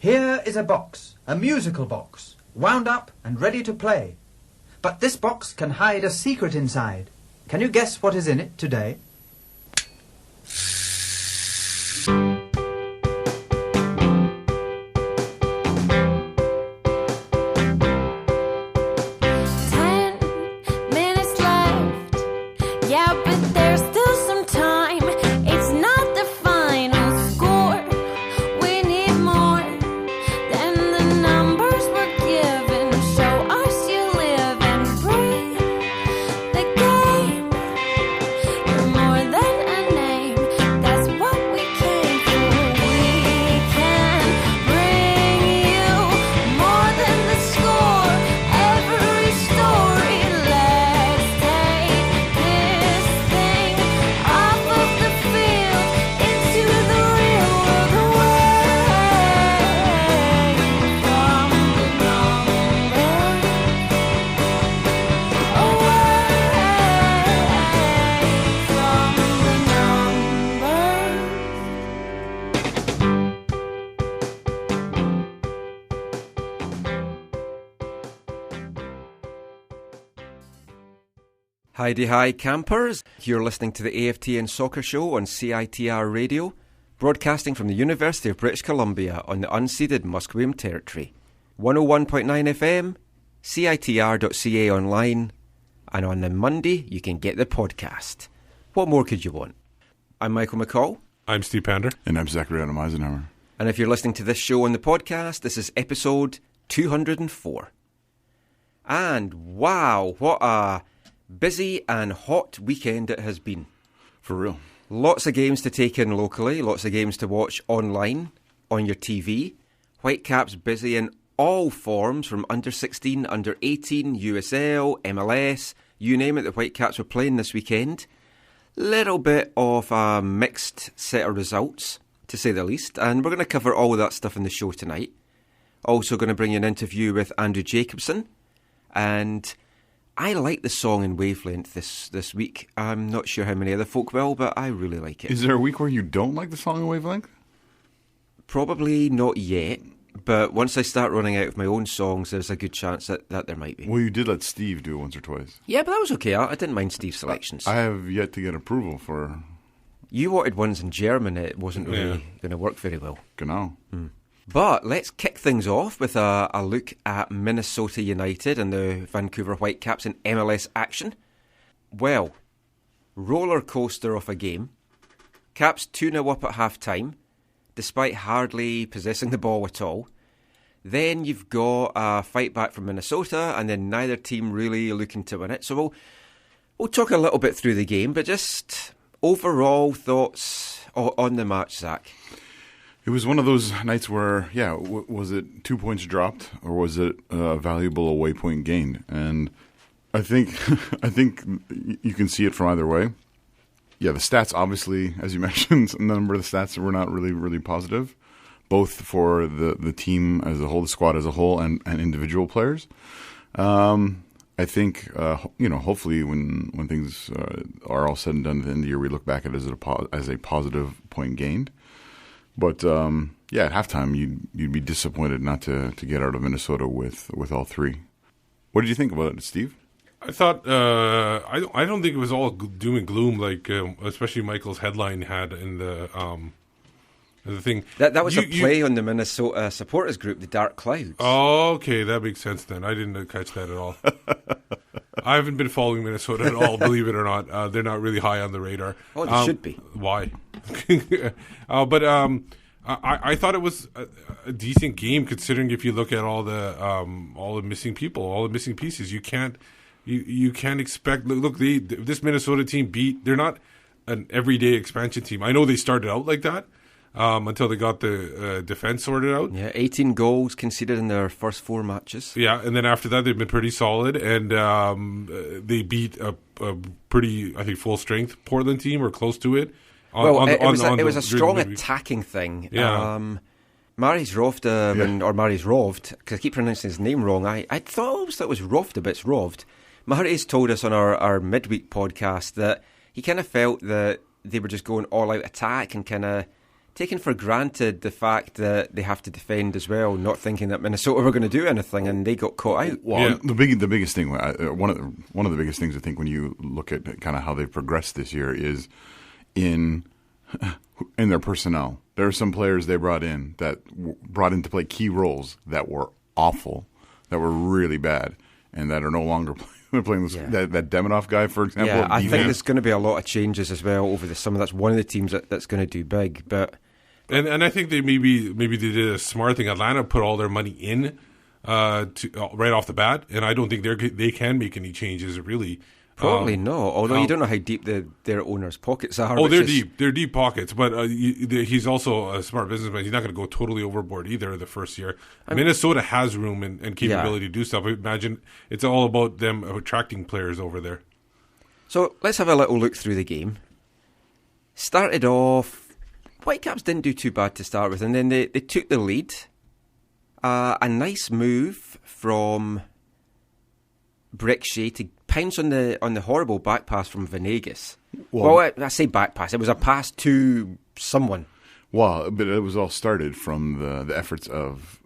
Here is a box, a musical box, wound up and ready to play. But this box can hide a secret inside. Can you guess what is in it today? Hi campers, you're listening to the AFTN Soccer Show on CITR Radio, broadcasting from the University of British Columbia on the unceded Musqueam Territory. 101.9 FM, CITR.ca online, and on the Monday you can get the podcast. What more could you want? I'm Michael McCall. I'm Steve Pander. And I'm Zachary Adam Eisenhower. And if you're listening to this show on the podcast, this is episode 204. And wow, what a busy and hot weekend it has been. For real. Lots of games to take in locally, lots of games to watch online, on your TV. Whitecaps busy in all forms, from under 16, under 18, USL, MLS, you name it, the Whitecaps were playing this weekend. Little bit of a mixed set of results, to say the least, and we're going to cover all of that stuff in the show tonight. Also going to bring you an interview with Andrew Jacobson, and I like the song in Wavelength this week. I'm not sure how many other folk will, but I really like it. Is there a week where you don't like the song in Wavelength? Probably not yet, but once I start running out of my own songs, there's a good chance that there might be. Well, you did let Steve do it once or twice. Yeah, but that was okay. I didn't mind Steve's selections. I have yet to get approval for... You wanted ones in German. It wasn't really going to work very well. Genau. But let's kick things off with a look at Minnesota United and the Vancouver Whitecaps in MLS action. Well, roller coaster of a game. Caps 2-0 up at half-time, despite hardly possessing the ball at all. Then you've got a fight back from Minnesota, and then neither team really looking to win it. So we'll talk a little bit through the game, but just overall thoughts on the match, Zach. It was one of those nights where, was it 2 points dropped or was it a valuable away point gained? And I think you can see it from either way. Yeah, the stats obviously, as you mentioned, a number of the stats were not really, really positive, both for the team as a whole, the squad as a whole, and individual players. I think, hopefully when things are all said and done at the end of the year, we look back at it as a positive point gained. But at halftime, you'd be disappointed not to get out of Minnesota with all three. What did you think about it, Steve? I thought I don't think it was all doom and gloom like especially Michael's headline had in the thing. That was a play on the Minnesota supporters group, the Dark Clouds. Oh, okay, that makes sense then. I didn't catch that at all. I haven't been following Minnesota at all, believe it or not. They're not really high on the radar. Oh, they should be. Why? I thought it was a decent game, considering if you look at all the missing people, all the missing pieces. You can't expect. Look, this Minnesota team they're not an everyday expansion team. I know they started out like that. Until they got the defense sorted out. Yeah, 18 goals conceded in their first 4 matches. Yeah, and then after that they've been pretty solid, and they beat a pretty, I think, full-strength Portland team, or close to it. It was a strong attacking thing. Yeah. Marius Rovd, or Marius Rovd, because I keep pronouncing his name wrong. I thought it was Rovd, but it's Rovd. Marius told us on our midweek podcast that he kind of felt that they were just going all-out attack and kind of taken for granted the fact that they have to defend as well, not thinking that Minnesota were going to do anything, and they got caught out. Well, the biggest thing, one of the biggest things I think when you look at kind of how they've progressed this year is in their personnel. There are some players they brought in to play key roles that were awful, that were really bad, and that are no longer playing this, that Demidov guy, for example. Yeah, I think there's going to be a lot of changes as well over the summer. That's one of the teams that's going to do big. But and I think they maybe they did a smart thing. Atlanta put all their money in right off the bat, and I don't think they can make any changes really. Probably not. Although you don't know how deep their owners' pockets are. Oh, they're deep. They're deep pockets. But he's also a smart businessman. He's not going to go totally overboard either the first year. Minnesota has room and capability to do stuff. I imagine it's all about them attracting players over there. So let's have a little look through the game. Started off, Whitecaps didn't do too bad to start with, and then they took the lead. A nice move from Brek Shea to pounce on the horrible back pass from Venegas. Well, I say back pass. It was a pass to someone. Well, but it was all started from the efforts of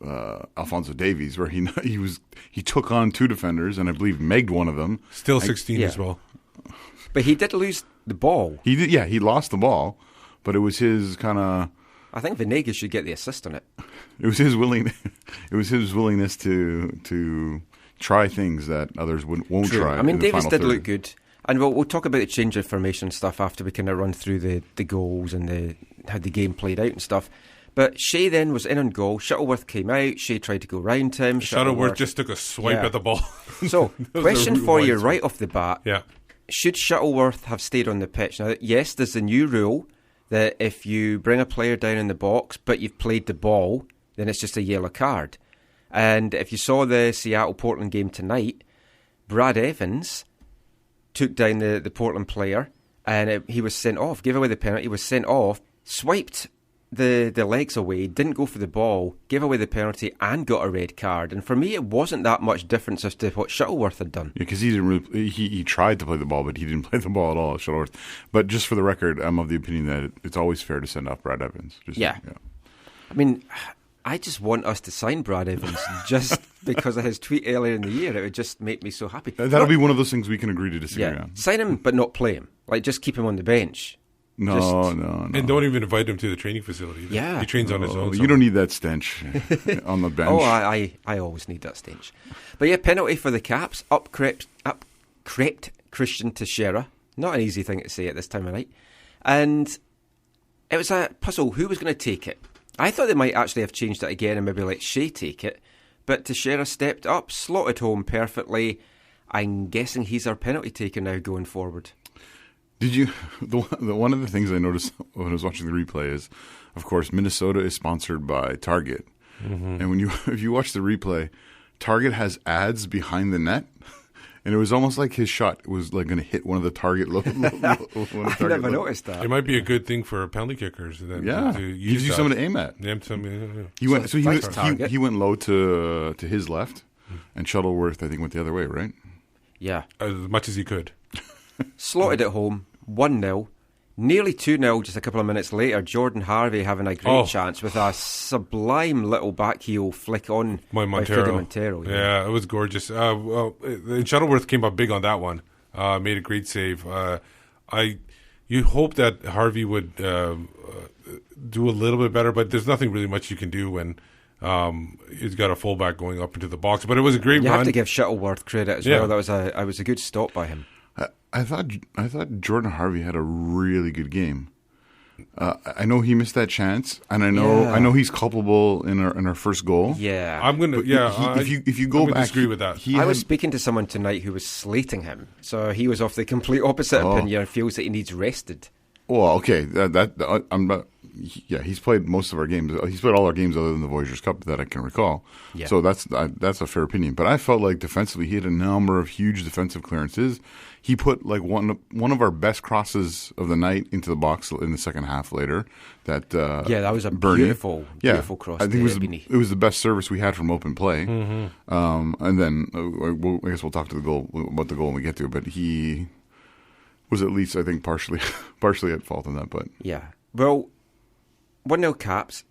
Alphonso Davies, where he took on two defenders and I believe megged one of them. Still 16 as well. But he did lose the ball. He did. Yeah, he lost the ball, but it was his kind of. I think Venegas should get the assist on it. It was his willingness to try things that others won't try. I mean, Davies did look good. And we'll talk about the change of formation stuff after we kind of run through the goals and how the game played out and stuff. But Shea then was in on goal. Shuttleworth came out. Shea tried to go round him. Shuttleworth just took a swipe at the ball. So, question for you right off the bat. Yeah. Should Shuttleworth have stayed on the pitch? Now, yes, there's a new rule that if you bring a player down in the box but you've played the ball, then it's just a yellow card. And if you saw the Seattle-Portland game tonight, Brad Evans took down the Portland player and he was sent off, gave away the penalty, was sent off, swiped the legs away, didn't go for the ball, gave away the penalty and got a red card. And for me, it wasn't that much difference as to what Shuttleworth had done. Yeah, because he didn't really, he tried to play the ball, but he didn't play the ball at all, Shuttleworth. But just for the record, I'm of the opinion that it's always fair to send off Brad Evans. Yeah. I mean, I just want us to sign Brad Evans just because of his tweet earlier in the year. It would just make me so happy. That'll be one of those things we can agree to disagree on. Sign him, but not play him. Like, just keep him on the bench. No. And don't even invite him to the training facility. Yeah. He trains on his own. You don't need that stench on the bench. Oh, I always need that stench. But yeah, penalty for the Caps. Up crept Christian Teixeira. Not an easy thing to say at this time of night. And it was a puzzle. Who was going to take it? I thought they might actually have changed it again and maybe let Shea take it. But Teixeira stepped up, slotted home perfectly. I'm guessing he's our penalty taker now going forward. Did you? One of the things I noticed when I was watching the replay is, of course, Minnesota is sponsored by Target, and if you watch the replay, Target has ads behind the net, and it was almost like his shot was like going to hit one of the Target. I never noticed that. It might be a good thing for penalty kickers. Then to gives you something to aim at. He went low to his left, and Shuttleworth I think went the other way, right? Yeah, as much as he could. Slotted at home, 1-0. Nearly 2-0 just a couple of minutes later. Jordan Harvey having a great chance with a sublime little back heel flick on by Montero. Yeah, it was gorgeous. And Shuttleworth came up big on that one. Made a great save. You hope that Harvey would do a little bit better, but there's nothing really much you can do when he's got a fullback going up into the box. But it was a great run. You have to give Shuttleworth credit as well. That was a good stop by him. I thought Jordan Harvey had a really good game. I know he missed that chance, and I know he's culpable in our first goal. Yeah, I'm gonna. If you go back, disagree with that. I was speaking to someone tonight who was slating him, so he was of the complete opposite opinion and feels that he needs rested. Well, okay, I'm not. Yeah, he's played most of our games. He's played all our games other than the Voyageurs Cup that I can recall. Yeah. So that's a fair opinion. But I felt like defensively he had a number of huge defensive clearances. He put like one of our best crosses of the night into the box in the second half later. That was a beautiful cross. I think it was the best service we had from open play. And then I guess we'll talk to about the goal when we get to it. But he was at least I think partially at fault in that. But yeah, well. 1-0 Caps,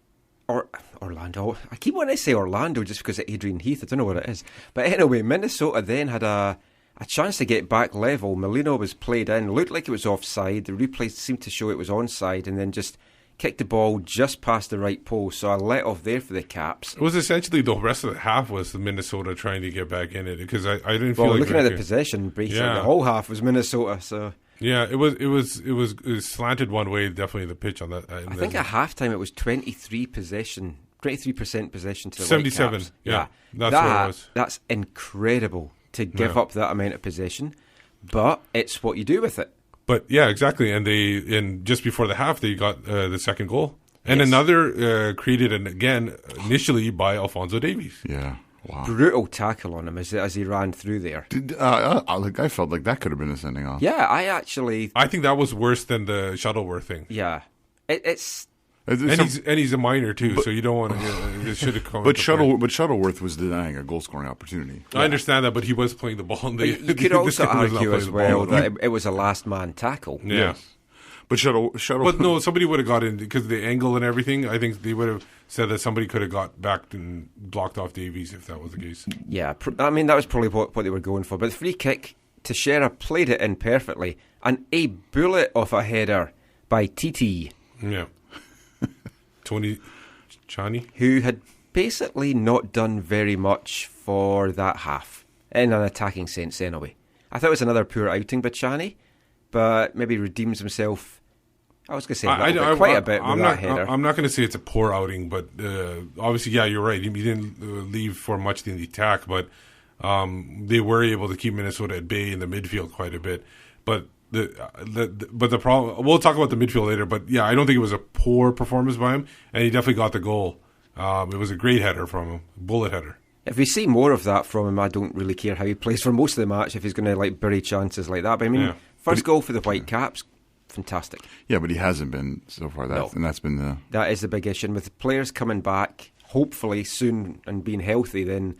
or Orlando. I keep wanting to say Orlando just because of Adrian Heath. I don't know what it is. But anyway, Minnesota then had a chance to get back level. Molino was played in, looked like it was offside. The replay seemed to show it was onside, and then just kicked the ball just past the right post. So I let off there for the Caps. It was essentially the rest of the half was Minnesota trying to get back in it, because I didn't feel well, like looking at the possession, basically the whole half was Minnesota. So yeah, it was slanted one way, definitely the pitch on that. I think at halftime it was 23% possession to the 77. Whitecaps. Yeah, that's what it was. That's incredible to give up that amount of possession, but it's what you do with it. But yeah, exactly. And just before the half, they got the second goal, and another created initially by Alphonso Davies. Yeah, wow, brutal tackle on him as he ran through there. I felt like that could have been a sending off. Yeah, I think that was worse than the Shuttleworth thing. Yeah, it's. And he's a minor too, so you don't want to. It should have come. But Shuttleworth was denying a goal scoring opportunity. I understand that, but he was playing the ball. You could also argue as well that it was a last man tackle. Yeah, yes. But Shuttle. But no, somebody would have got in because of the angle and everything. I think they would have said that somebody could have got back and blocked off Davies if that was the case. Yeah, I mean that was probably what they were going for. But the free kick, Teixeira played it in perfectly, and a bullet of a header by TT. Yeah. Tony Chani, who had basically not done very much for that half in an attacking sense anyway. I thought it was another poor outing by Chani, but maybe redeems himself. I was going to say quite a bit with that header. I'm not going to say it's a poor outing, but obviously, yeah, you're right. He didn't leave for much in the attack, but they were able to keep Minnesota at bay in the midfield quite a bit. But the problem, we'll talk about the midfield later, but yeah, I don't think it was a poor performance by him, and he definitely got the goal. It was a great header from him, bullet header. If we see more of that from him, I don't really care how he plays for most of the match if he's going to bury chances like that. But I mean, first goal for the Whitecaps, fantastic. Yeah, but he hasn't been so far. And that's been that is the big issue. And with the players coming back, hopefully soon and being healthy, then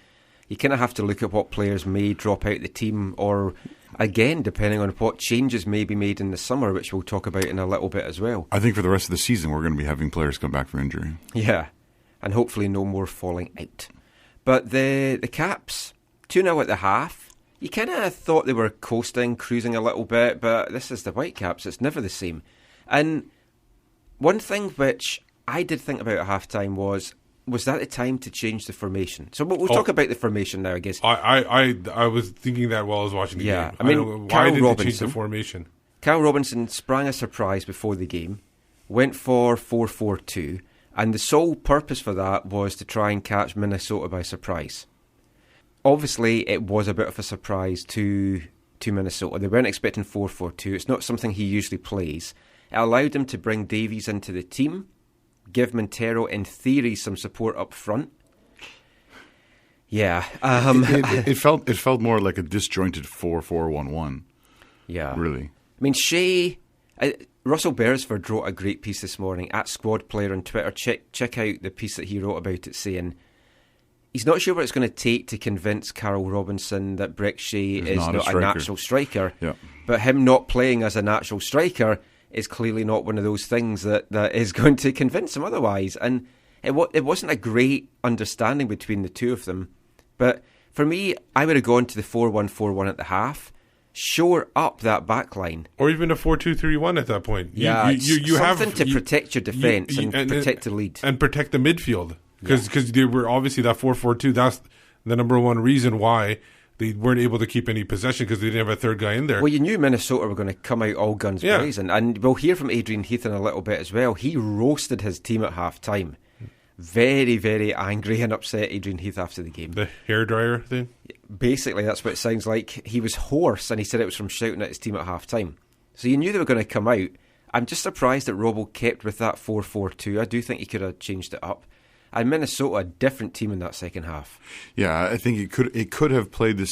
you kind of have to look at what players may drop out the team, or again, depending on what changes may be made in the summer, which we'll talk about in a little bit as well. I think for the rest of the season, we're going to be having players come back from injury. Yeah, and hopefully no more falling out. But the Caps, 2-0 at the half, you kind of thought they were coasting, cruising a little bit, but this is the Whitecaps, it's never the same. And one thing which I did think about at half-time was that the time to change the formation? So we'll talk about the formation now, I guess. I was thinking that while I was watching the game. I mean, why did they change the formation? Kyle Robinson sprang a surprise before the game, went for 4-4-2, and the sole purpose for that was to try and catch Minnesota by surprise. Obviously, it was a bit of a surprise to Minnesota. They weren't expecting 4-4-2. It's not something he usually plays. It allowed him to bring Davies into the team, give Montero, in theory, some support up front. Yeah. It felt more like a disjointed 4-4-1-1. Yeah. Really. I mean, Shea... Russell Beresford wrote a great piece this morning at Squad Player on Twitter. Check out the piece that he wrote about it, saying he's not sure what it's going to take to convince Carl Robinson that Brek Shea is not a natural striker. Yeah. But him not playing as a natural striker is clearly not one of those things that is going to convince him otherwise. And it wasn't a great understanding between the two of them. But for me, I would have gone to the 4-1-4-1 at the half, shore up that back line. Or even a 4-2-3-1 at that point. You something to protect your defence and protect the lead. And protect the midfield. Because they were obviously that 4-4-2, that's the number one reason why they weren't able to keep any possession, because they didn't have a third guy in there. Well, you knew Minnesota were going to come out all guns blazing. And we'll hear from Adrian Heath in a little bit as well. He roasted his team at half-time. Very, very angry and upset, Adrian Heath, after the game. The hairdryer thing? Basically, that's what it sounds like. He was hoarse, and he said it was from shouting at his team at half-time. So you knew they were going to come out. I'm just surprised that Robbo kept with that 4-4-2. I do think he could have changed it up. And Minnesota, a different team in that second half. Yeah, I think it could have played out the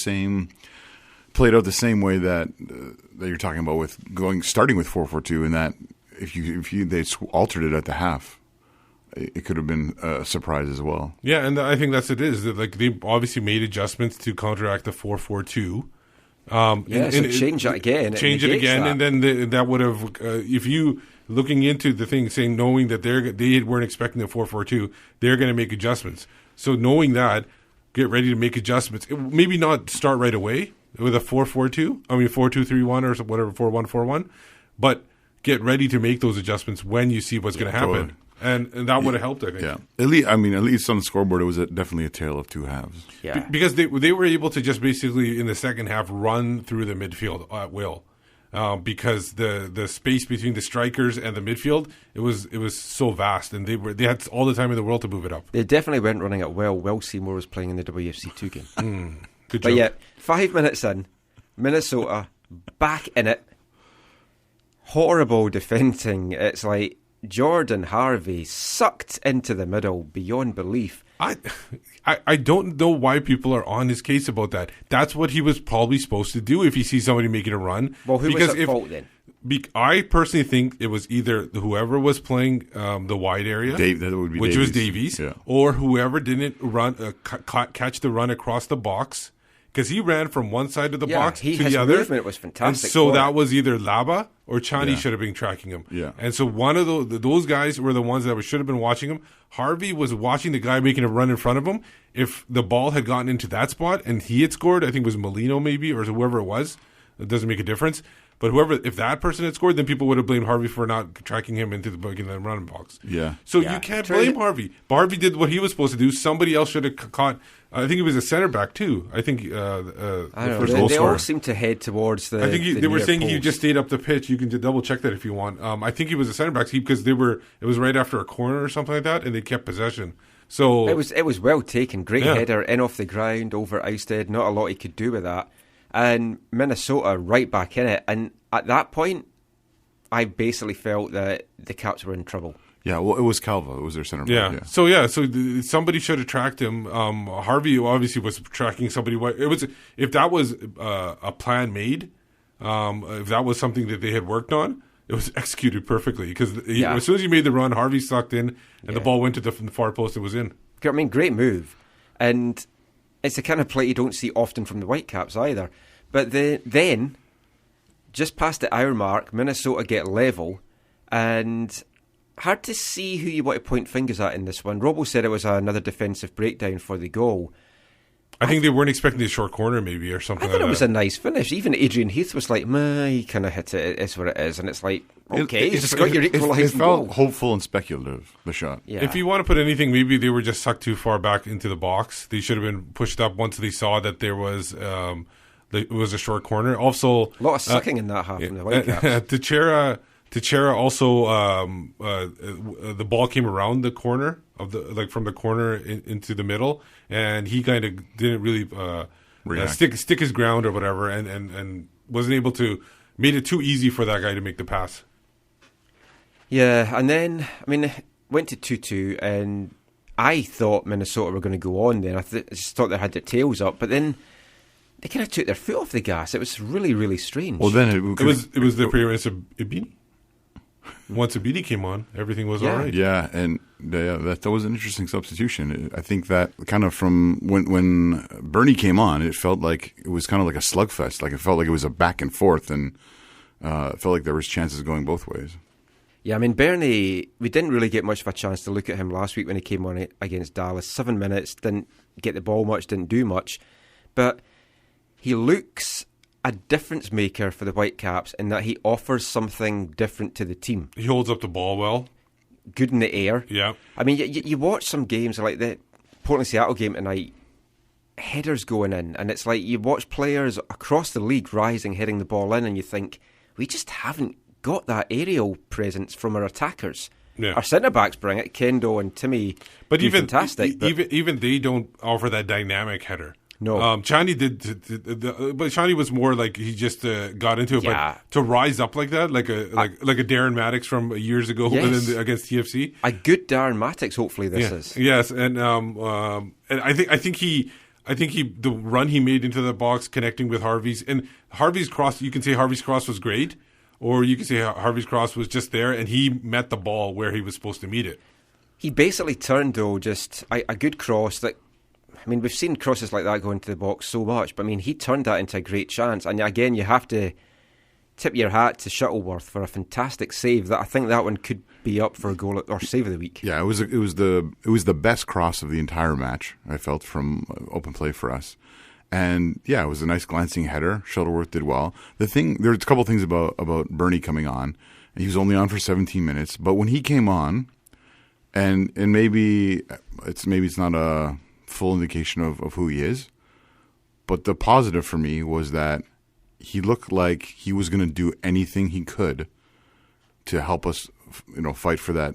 same way that you're talking about, with starting with 4-4-2, and that if they altered it at the half, it could have been a surprise as well. Yeah, and I think that's it is. That they obviously made adjustments to counteract the 4-4-2. So change it again. Change it again, and then that would have, if you looking into the thing, saying, knowing that they weren't expecting the 4-4-2, they're going to make adjustments. So knowing that, get ready to make adjustments. Maybe not start right away with a 4-4-2. I mean 4-2-3-1 or whatever, 4-1-4-1, but get ready to make those adjustments when you see what's going to happen. Totally. And that would have helped, I think. Yeah, at least on the scoreboard, it was definitely a tale of two halves. Yeah. Because they were able to just basically in the second half run through the midfield at will, because the space between the strikers and the midfield it was so vast, and they had all the time in the world to move it up. They definitely weren't running it well. Will Seymour was playing in the WFC2 game. Good But job. yeah, 5 minutes in, Minnesota back in it. Horrible defending. It's like Jordan Harvey sucked into the middle beyond belief. I don't know why people are on his case about that. That's what he was probably supposed to do if he sees somebody making a run. Well, who was at fault then? I personally think it was either whoever was playing the wide area, That would be which was Davies, Yeah. or whoever didn't run catch the run across the box, because he ran from one side of the box to his the other. movement was fantastic. And so for that it. was either Laba or Chani Yeah. should have been tracking him. Yeah. And so one of those guys were the ones that should have been watching him. Harvey was watching the guy making a run in front of him. If the ball had gotten into that spot and he had scored, I think it was Molino maybe, or whoever it was, it doesn't make a difference. But if that person had scored, then people would have blamed Harvey for not tracking him into the running box. Yeah. So Yeah. you can't blame Harvey. Harvey did what he was supposed to do. Somebody else should have caught. I think he was a center back too. I think I the don't know. first They goal all scorer. seem to head towards the. I think the they were near saying he post. just stayed up the pitch. You can double check that if you want. I think he was a center back because it was right after a corner or something like that, and they kept possession. So It was well taken. Great Yeah. header in off the ground over Ousted. Not a lot he could do with that. And Minnesota right back in it. And at that point, I basically felt that the Caps were in trouble. Yeah, well, it was Calvo. It was their center back. Yeah. So somebody should have tracked him. Harvey obviously was tracking somebody. It was if that was a plan made, if that was something that they had worked on, it was executed perfectly. Because as soon as he made the run, Harvey sucked in, and the ball went to the far post and was in. I mean, great move. And it's the kind of play you don't see often from the Whitecaps either. But then, just past the hour mark, Minnesota get level, and hard to see who you want to point fingers at in this one. Robbo said it was another defensive breakdown for the goal. I think they weren't expecting the short corner maybe or something I thought like it was that. a nice finish. Even Adrian Heath was like, meh, he kind of hit it. It is what it is. And it's like, okay, you just got your It equalising felt goal. hopeful and speculative, the shot. Yeah. If you want to put anything, maybe they were just sucked too far back into the box. They should have been pushed up once they saw that there was it was a short corner. Also, a lot of sucking in that half from the Whitecaps. Techera also the ball came around the corner from the corner into the middle, and he kind of didn't really stick his ground or whatever, and wasn't able to, made it too easy for that guy to make the pass. Yeah, and then, I mean, went to 2-2, and I thought Minnesota were going to go on then. I just thought they had their tails up, but then they kind of took their foot off the gas. It was really, really strange. Well, then It was the appearance of Ibini. Once Ibini came on, everything was all right. Yeah, and that was an interesting substitution. I think that kind of from when Bernie came on, it felt like it was kind of like a slugfest. Like it felt like it was a back and forth, and it felt like there was chances going both ways. Yeah, I mean, Bernie, we didn't really get much of a chance to look at him last week when he came on against Dallas. 7 minutes, didn't get the ball much, didn't do much. But he looks a difference maker for the Whitecaps in that he offers something different to the team. He holds up the ball well. Good in the air. Yeah. I mean, you watch some games like the Portland-Seattle game tonight, headers going in, and it's like you watch players across the league rising, hitting the ball in, and you think, we just haven't got that aerial presence from our attackers. Yeah. Our centre-backs bring it, Kendo and Timmy, But do even fantastic. But even they don't offer that dynamic header. No. Chani did, but Chani was more like he just got into it. Yeah. But to rise up like that, like a Darren Maddox from years ago Yes. against TFC, a good Darren Mattix, hopefully this is. Yes, and I think the run he made into the box, connecting with Harvey's cross. You can say Harvey's cross was great, or you can say Harvey's cross was just there, and he met the ball where he was supposed to meet it. He basically turned, though, just a good cross that. I mean, we've seen crosses like that go into the box so much, but I mean, he turned that into a great chance. And again, you have to tip your hat to Shuttleworth for a fantastic save. That I think that one could be up for a goal or save of the week. Yeah, it was the best cross of the entire match, I felt, from open play for us. And yeah, it was a nice glancing header. Shuttleworth did well. There's a couple of things about Bernie coming on. He was only on for 17 minutes, but when he came on, and maybe it's not a full indication of who he is, but the positive for me was that he looked like he was going to do anything he could to help us, fight for that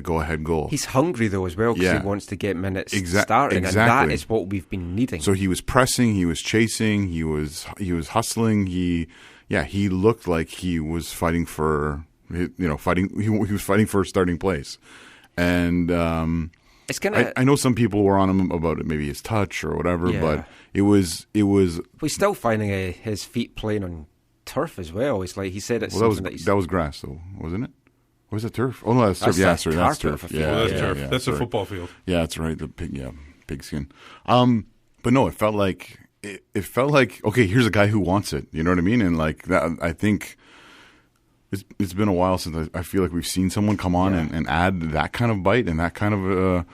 go-ahead goal. He's hungry though as well because he wants to get minutes starting, exactly. And that is what we've been needing. So he was pressing, he was chasing, he was hustling. He looked like he was fighting for, He was fighting for a starting place, and it's gonna. I know some people were on him about it, maybe his touch or whatever, but it was. We're still finding his feet playing on turf as well. It's like he said it's that was grass though, wasn't it? Or was it turf? Oh no, that's turf. Yeah, sorry, that's turf. That's turf. That's a football field. Yeah, that's right. The pigskin. But no, it felt like okay. Here's a guy who wants it. You know what I mean? And like that, I think. It's been a while since I feel like we've seen someone come on and add that kind of bite and that kind of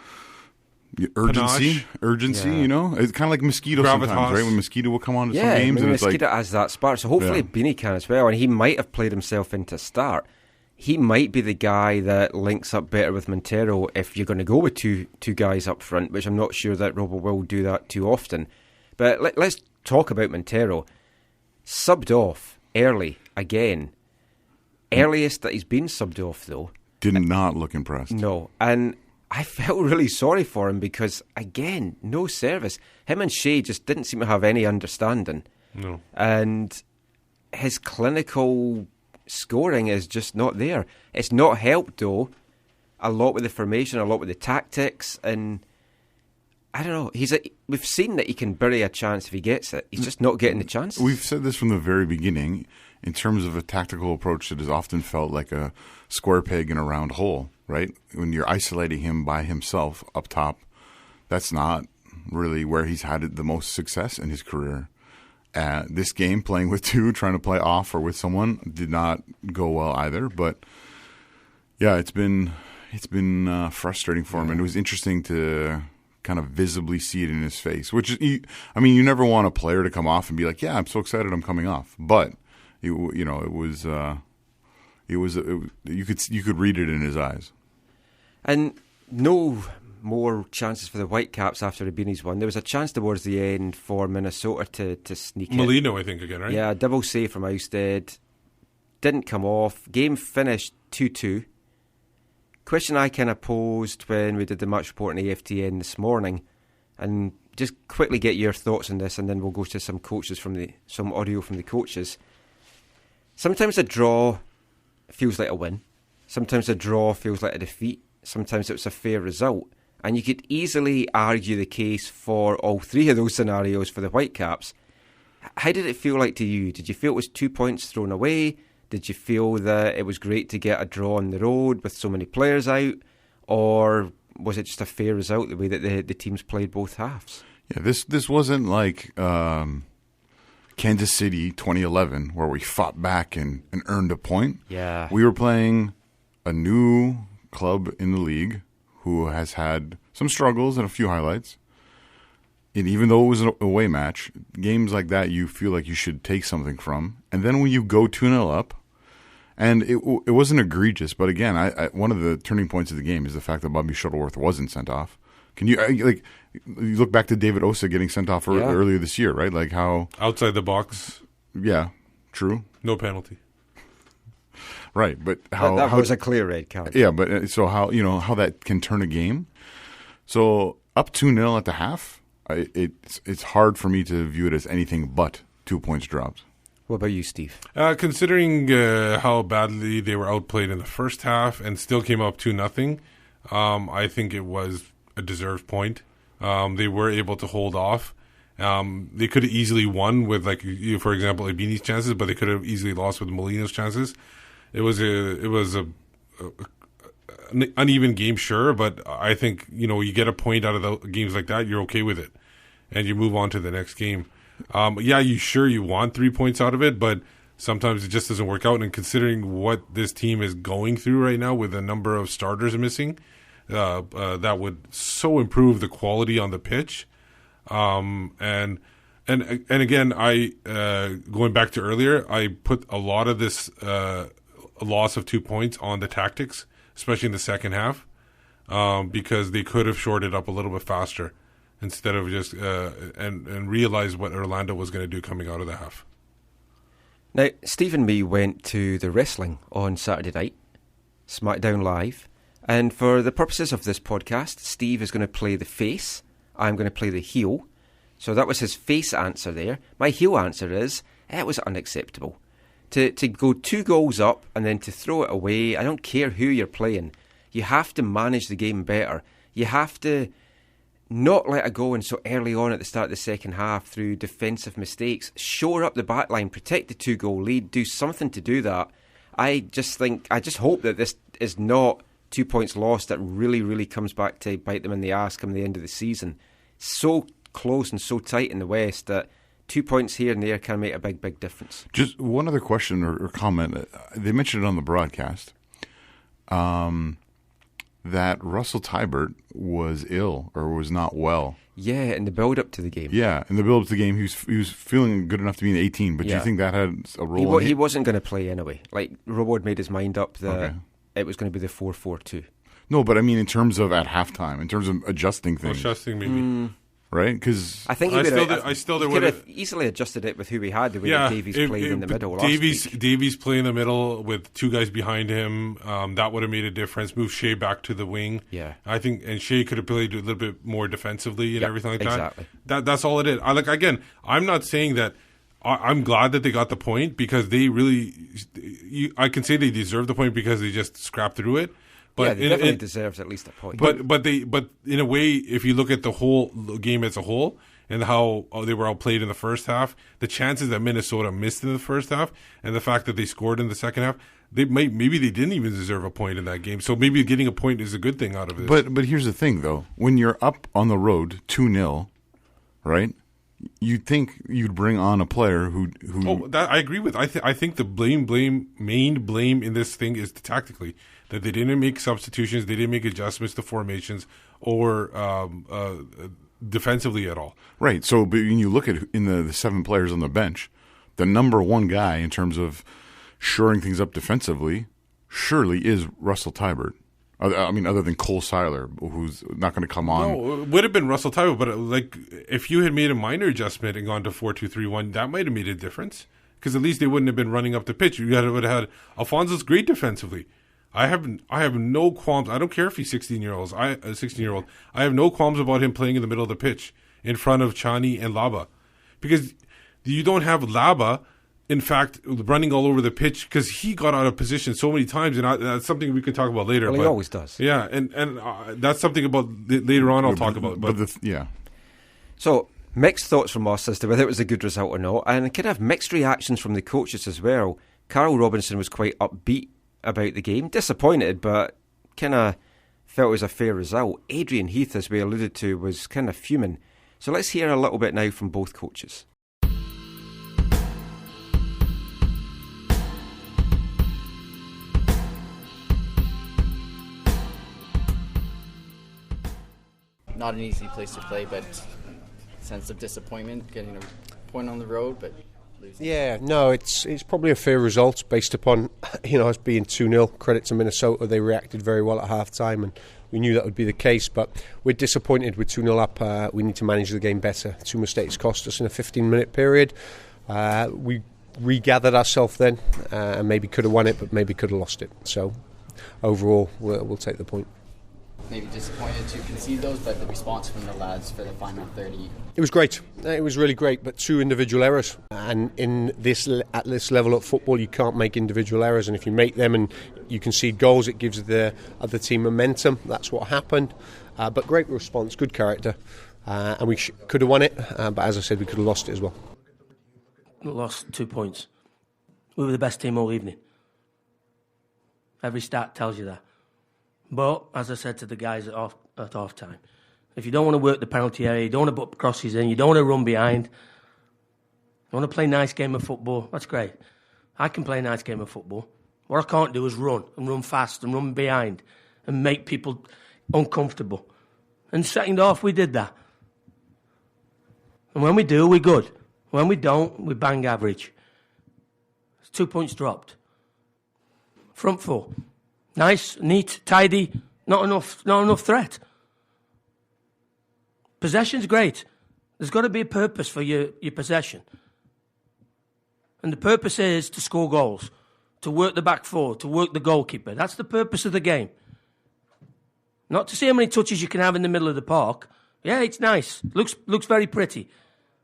urgency. It's kind of like Mosquito sometimes, right? When Mosquito will come on to some games, and it's Mosquito has that spark. So hopefully Beanie can as well, and he might have played himself into start. He might be the guy that links up better with Montero if you're going to go with two guys up front, which I'm not sure that Robo will do that too often. But let's talk about Montero. Subbed off early again. Earliest that he's been subbed off, though. Did not look impressed. No, and I felt really sorry for him because, again, no service. Him and Shea just didn't seem to have any understanding. No. And his clinical scoring is just not there. It's not helped, though, a lot with the formation, a lot with the tactics, and I don't know. We've seen that he can bury a chance if he gets it. He's just not getting the chances. We've said this from the very beginning. In terms of a tactical approach that has often felt like a square peg in a round hole, right? When you're isolating him by himself up top, that's not really where he's had the most success in his career. This game, playing with two, trying to play off or with someone, did not go well either. But yeah, it's been frustrating for him, and it was interesting to kind of visibly see it in his face. Which you never want a player to come off and be like, "Yeah, I'm so excited, I'm coming off," but. You could read it in his eyes. And no more chances for the Whitecaps after the Beanies won. There was a chance towards the end for Minnesota to sneak Molino, I think, again, right? Yeah, double save from Ousted. Didn't come off. Game finished 2-2. Question I kind of posed when we did the match report on AFTN this morning, and just quickly get your thoughts on this, and then we'll go to some audio from the coaches. Sometimes a draw feels like a win. Sometimes a draw feels like a defeat. Sometimes it's a fair result. And you could easily argue the case for all three of those scenarios for the Whitecaps. How did it feel like to you? Did you feel it was 2 points thrown away? Did you feel that it was great to get a draw on the road with so many players out? Or was it just a fair result the way that the teams played both halves? Yeah, this wasn't like... Kansas City 2011, where we fought back and earned a point. Yeah. We were playing a new club in the league who has had some struggles and a few highlights. And even though it was an away match, games like that you feel like you should take something from. And then when you go 2-0 up, and it wasn't egregious, but again, one of the turning points of the game is the fact that Bobby Shuttleworth wasn't sent off. Can you you look back to David Osa getting sent off earlier this year, right? Like how outside the box. Yeah, true. No penalty. Right, but how that was a clear red card. Yeah, but so how that can turn a game. So up 2-0 at the half, it's hard for me to view it as anything but 2 points dropped. What about you, Steve? Considering how badly they were outplayed in the first half and still came up 2-0, I think it was a deserved point. They were able to hold off. They could have easily won with, for example, Ibini's chances, but they could have easily lost with Molino's chances. It was an uneven game, sure, but I think you get a point out of the games like that, you're okay with it, and you move on to the next game. You want 3 points out of it, but sometimes it just doesn't work out. And considering what this team is going through right now with a number of starters missing, that would so improve the quality on the pitch. And again, I going back to earlier, I put a lot of this loss of 2 points on the tactics, especially in the second half, because they could have shorted up a little bit faster instead of just and realize what Orlando was going to do coming out of the half. Now, Steve and me went to the wrestling on Saturday night, SmackDown Live, and for the purposes of this podcast, Steve is going to play the face, I'm going to play the heel. So that was his face answer there. My heel answer is, it was unacceptable. To go 2 goals up and then to throw it away, I don't care who you're playing. You have to manage the game better. You have to not let it go in so early on at the start of the second half through defensive mistakes. Shore up the back line, protect the 2-goal lead, do something to do that. I just hope that this is not 2 points lost that really, really comes back to bite them in the ass come the end of the season. So close and so tight in the West that 2 points here and there can make a big, big difference. Just one other question or comment. They mentioned it on the broadcast that Russell Tybert was ill or was not well. Yeah, in the build-up to the game. Yeah, in the build-up to the game, he was feeling good enough to be in 18, but do you think that had a role? He wasn't going to play anyway. Like, Robo had made his mind up that it was going to be the 4-4-2. No, but I mean in terms of at halftime, in terms of adjusting things. Adjusting maybe. Right? Because I think he could have easily adjusted it with who we had. The way that Davies played in the middle. Davies play in the middle with 2 guys behind him. That would have made a difference. Move Shea back to the wing. Yeah, I think, and Shea could have played a little bit more defensively and everything like that. Exactly. That's all it is. I'm not saying that. I'm glad that they got the point because they really. I can say they deserve the point because they just scrapped through it. But they definitely deserves at least a point. But in a way, if you look at the whole game as a whole and how they were outplayed in the first half, the chances that Minnesota missed in the first half and the fact that they scored in the second half, maybe they didn't even deserve a point in that game. So maybe getting a point is a good thing out of this. But here's the thing, though. When you're up on the road 2-0, right? You'd think you'd bring on a player who. That I agree with. I think the main blame in this thing is tactically that they didn't make substitutions, they didn't make adjustments to formations or defensively at all. Right. So, but when you look at in the 7 players on the bench, the number one guy in terms of shoring things up defensively surely is Russell Tybert. I mean, other than Cole Seiler, who's not going to come on. No, it would have been Russell Tybert, but if you had made a minor adjustment and gone to 4-2-3-1, that might have made a difference because at least they wouldn't have been running up the pitch. You would have had Alfonso's great defensively. I have no qualms. I don't care if he's 16-year-old. I have no qualms about him playing in the middle of the pitch in front of Chani and Laba, because you don't have Laba. In fact, running all over the pitch because he got out of position so many times, and that's something we could talk about later. Well, he always does. Yeah, and that's something about later on I'll talk about. So, mixed thoughts from us as to whether it was a good result or not, and kind of mixed reactions from the coaches as well. Carl Robinson was quite upbeat about the game, disappointed, but kind of felt it was a fair result. Adrian Heath, as we alluded to, was kind of fuming. So let's hear a little bit now from both coaches. Not an easy place to play, but sense of disappointment, getting a point on the road, but losing. Yeah, no, it's probably a fair result based upon, us being 2-0. Credit to Minnesota, they reacted very well at half-time, and we knew that would be the case, but we're disappointed with 2-0 up. We need to manage the game better. 2 mistakes cost us in a 15-minute period. We regathered ourselves then, and maybe could have won it, but maybe could have lost it. So, overall, we'll take the point. Maybe disappointed to concede those, but the response from the lads for the final 30. It was great. It was really great, but 2 individual errors. And at this level of football, you can't make individual errors. And if you make them and you concede goals, it gives the other team momentum. That's what happened. But great response, good character. And we could have won it, but as I said, we could have lost it as well. We lost 2 points. We were the best team all evening. Every stat tells you that. But, as I said to the guys at half time, if you don't want to work the penalty area, you don't want to put crosses in, you don't want to run behind, you want to play a nice game of football, that's great. I can play a nice game of football. What I can't do is run, and run fast, and run behind, and make people uncomfortable. And second half, we did that. And when we do, we're good. When we don't, we bang average. It's 2 points dropped. Front four. Nice, neat, tidy, not enough threat. Possession's great. There's got to be a purpose for your possession. And the purpose is to score goals, to work the back four, to work the goalkeeper. That's the purpose of the game. Not to see how many touches you can have in the middle of the park. Yeah, it's nice. Looks very pretty.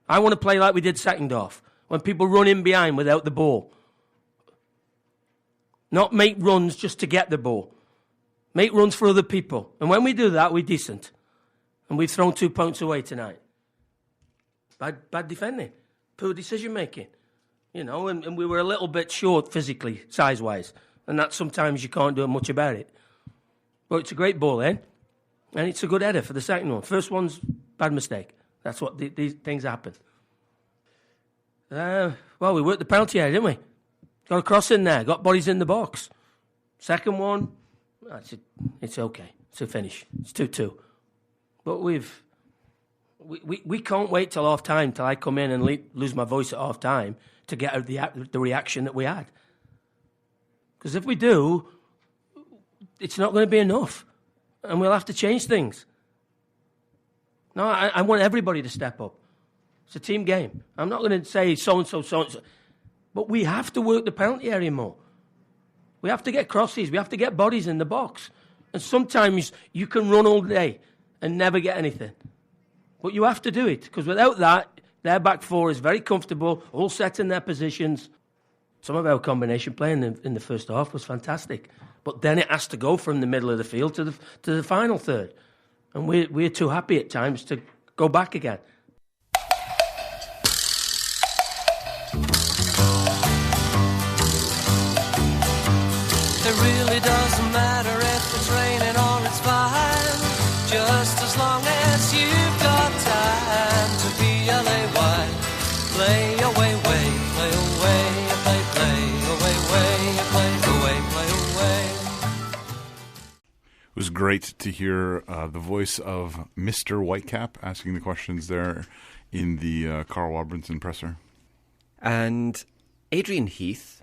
I want to play like we did second half, when people run in behind without the ball. Not make runs just to get the ball. Make runs for other people. And when we do that, we're decent. And we've thrown 2 points away tonight. Bad defending. Poor decision-making. You know, and we were a little bit short physically, size-wise. And that sometimes you can't do much about it. But it's a great ball in. And it's a good header for the second one. First one's bad mistake. That's what these things happen. Well, we worked the penalty area, didn't we? Got a cross in there. Got bodies in the box. Second one, it's okay. It's a finish. It's 2-2. But we can't wait till half time, till I come in and lose my voice at half time to get the reaction that we had. Because if we do, it's not going to be enough, and we'll have to change things. No, I want everybody to step up. It's a team game. I'm not going to say so-and-so, so-and-so. But we have to work the penalty area more. We have to get crosses. We have to get bodies in the box. And sometimes you can run all day and never get anything. But you have to do it, because without that, their back four is very comfortable, all set in their positions. Some of our combination play in the first half was fantastic. But then it has to go from the middle of the field to the final third. And we're too happy at times to go back again. It really doesn't matter if it's raining or it's fine, just as long as you've got time to PLAY. Play away, way, play away, play, away, way, play away, play away. It was great to hear the voice of Mr. Whitecap asking the questions there in the Carl Robinson presser. And Adrian Heath,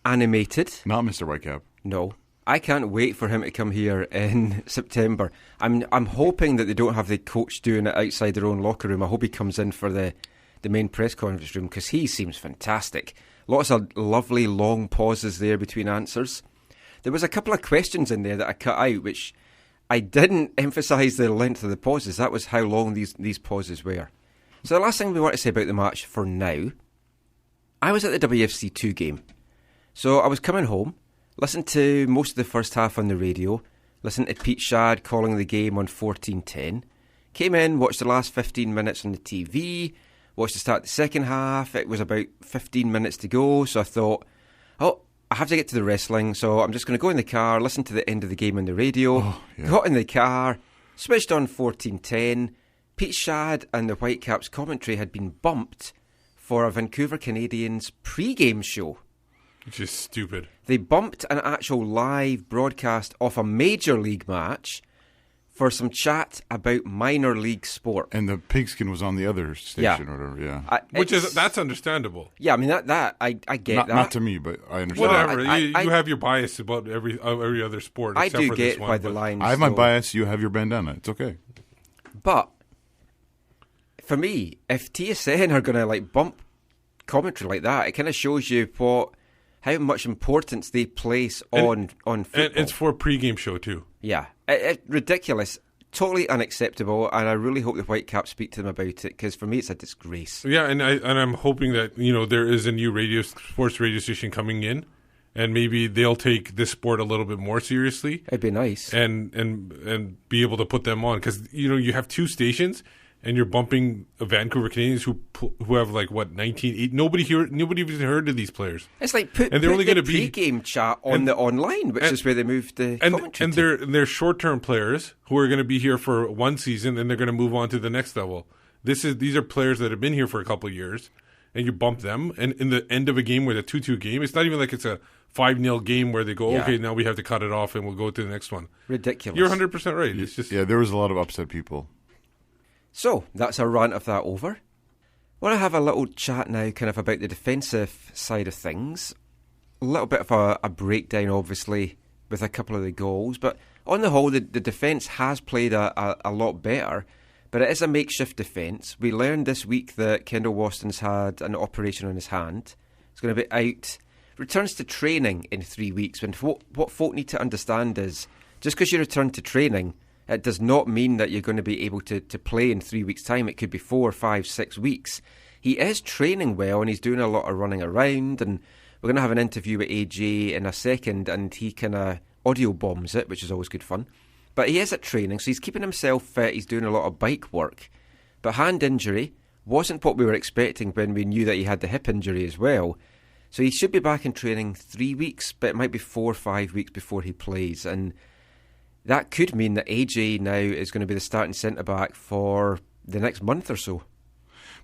animated. Not Mr. Whitecap. No. I can't wait for him to come here in September. I'm hoping that they don't have the coach doing it outside their own locker room. I hope he comes in for the main press conference room, because he seems fantastic. Lots of lovely long pauses there between answers. There was a couple of questions in there that I cut out, which I didn't emphasise the length of the pauses. That was how long these pauses were. So the last thing we want to say about the match for now, I was at the WFC2 game. So I was coming home, listened to most of the first half on the radio, listened to Pete Shad calling the game on 1410, came in, watched the last 15 minutes on the TV, watched the start of the second half. It was about 15 minutes to go, so I thought, I have to get to the wrestling, so I'm just going to go in the car, listen to the end of the game on the radio. Got in the car, switched on 1410. Pete Shad and the Whitecaps commentary had been bumped for a Vancouver Canadians pre-game show. Which is stupid. They bumped an actual live broadcast of a major league match for some chat about minor league sport. And the pigskin was on the other station or whatever, yeah. That's understandable. Yeah, I mean, I get that. Not to me, but I understand. Whatever. You have your bias about every other sport. I except do for get this one, why the lines. I have my bias, you have your bandana. It's okay. But for me, if TSN are going to bump commentary like that, it kind of shows you how much importance they place on football. And it's for a pre-game show too. Yeah. Ridiculous. Totally unacceptable, and I really hope the Whitecaps speak to them about it, because for me it's a disgrace. Yeah, and I'm hoping that there is a new sports radio station coming in, and maybe they'll take this sport a little bit more seriously. It'd be nice, and be able to put them on, because you have two stations. And you're bumping Vancouver Canadians who have 19. Nobody even heard of these players. It's like put the pre-game chat on the online, which is where they moved the commentary. And they're short-term players who are going to be here for one season, and they're going to move on to the next level. These are players that have been here for a couple of years, and you bump them, and in the end of a game where the 2-2 game, it's not even like it's a 5-0 game where they go, okay, now we have to cut it off and we'll go to the next one. Ridiculous. You're 100% right. It's just there was a lot of upset people. So, that's our rant of that over. I want to have a little chat now kind of about the defensive side of things. A little bit of a breakdown, obviously, with a couple of the goals. But on the whole, the defence has played a lot better. But it is a makeshift defence. We learned this week that Kendall Waston's had an operation on his hand. He's going to be out. Returns to training in 3 weeks. And what folk need to understand is, just because you return to training, it does not mean that you're going to be able to play in 3 weeks' time. It could be 4, 5, 6 weeks. He is training well, and he's doing a lot of running around. And we're going to have an interview with AJ in a second, and he kind of audio bombs it, which is always good fun. But he is at training, so he's keeping himself fit. He's doing a lot of bike work. But hand injury wasn't what we were expecting when we knew that he had the hip injury as well. So he should be back in training 3 weeks, but it might be 4 or 5 weeks before he plays. And that could mean that AJ now is going to be the starting centre-back for the next month or so.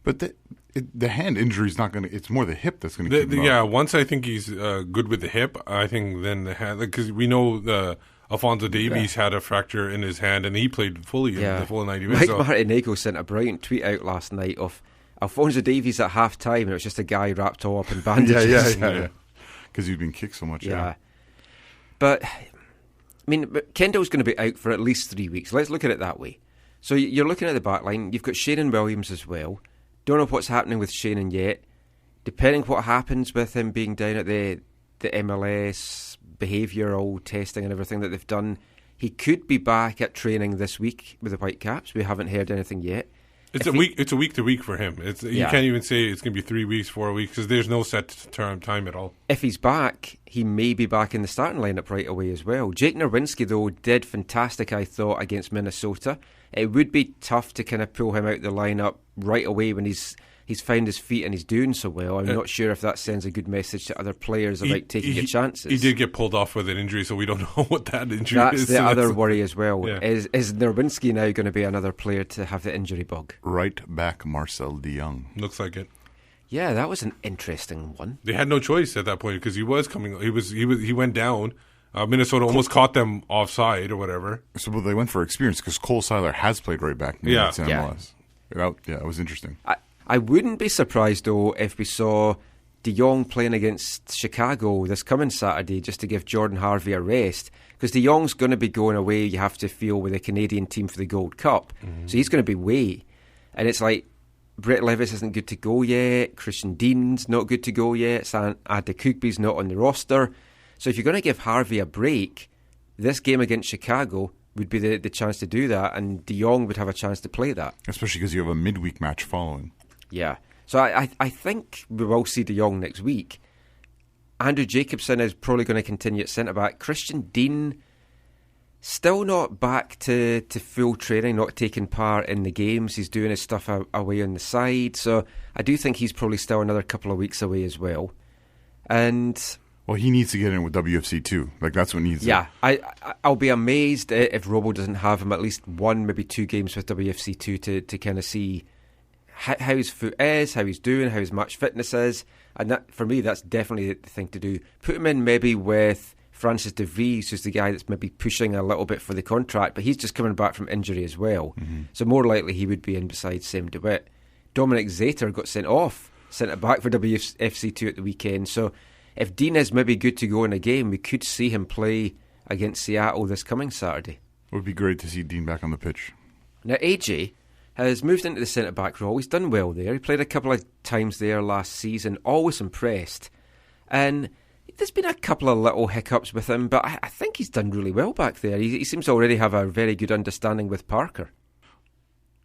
But the hand injury is not going to... It's more the hip that's going to keep him Yeah, up. Once I think he's good with the hip, I think then the hand... Because we know Alphonso Davies had a fracture in his hand, and he played fully in the full 90 minutes. Mike Martinego sent a brilliant tweet out last night of Alphonso Davies at half-time, and it was just a guy wrapped all up in bandages. Yeah. Because he'd been kicked so much. Yeah. But... I mean, Kendall's going to be out for at least 3 weeks. Let's look at it that way. So you're looking at the back line. You've got Shannon Williams as well. Don't know what's happening with Shannon yet. Depending what happens with him being down at the MLS behavioural testing and everything that they've done, he could be back at training this week with the Whitecaps. We haven't heard anything yet. It's a week to week for him. You can't even say it's going to be 3 weeks, 4 weeks, because there's no set time at all. If he's back, he may be back in the starting lineup right away as well. Jake Nerwinski, though, did fantastic, I thought, against Minnesota. It would be tough to kind of pull him out the lineup right away when he's found his feet and he's doing so well. I'm not sure if that sends a good message to other players about taking your chances. He did get pulled off with an injury, so we don't know what that injury is. That's the other worry as well. Yeah. Is Nerwinski now going to be another player to have the injury bug? Right back Marcel de Jong. Looks like it. Yeah, that was an interesting one. They had no choice at that point because he was coming. He went down. Minnesota almost caught them offside or whatever. So they went for experience because Cole Seiler has played right back. MLS. It was interesting. I wouldn't be surprised, though, if we saw de Jong playing against Chicago this coming Saturday just to give Jordan Harvey a rest. Because de Jong's going to be going away, you have to feel, with the Canadian team for the Gold Cup. Mm-hmm. So he's going to be away. And it's like, Brett Levis isn't good to go yet. Christian Dean's not good to go yet. Adekugbe's not on the roster. So if you're going to give Harvey a break, this game against Chicago would be the chance to do that. And de Jong would have a chance to play that. Especially because you have a midweek match following. Yeah. So I think we will see de Jong next week. Andrew Jacobson is probably going to continue at centre-back. Christian Dean, still not back to full training, not taking part in the games. He's doing his stuff away on the side. So I do think he's probably still another couple of weeks away as well. And... well, he needs to get in with WFC too. Like, that's what needs. Yeah, I'll be amazed if Robo doesn't have him at least 1, maybe 2 games with WFC 2 to kind of see how his foot is, how he's doing, how his match fitness is. And that, for me, that's definitely the thing to do. Put him in maybe with Francis de Vries, who's the guy that's maybe pushing a little bit for the contract, but he's just coming back from injury as well. Mm-hmm. So more likely he would be in beside Sam DeWitt. Dominic Zater got sent it back for WFC 2 at the weekend. So if Dean is maybe good to go in a game, we could see him play against Seattle this coming Saturday. It would be great to see Dean back on the pitch. Now, AJ has moved into the centre-back role. He's done well there. He played a couple of times there last season, always impressed. And there's been a couple of little hiccups with him, but I think he's done really well back there. He seems to already have a very good understanding with Parker.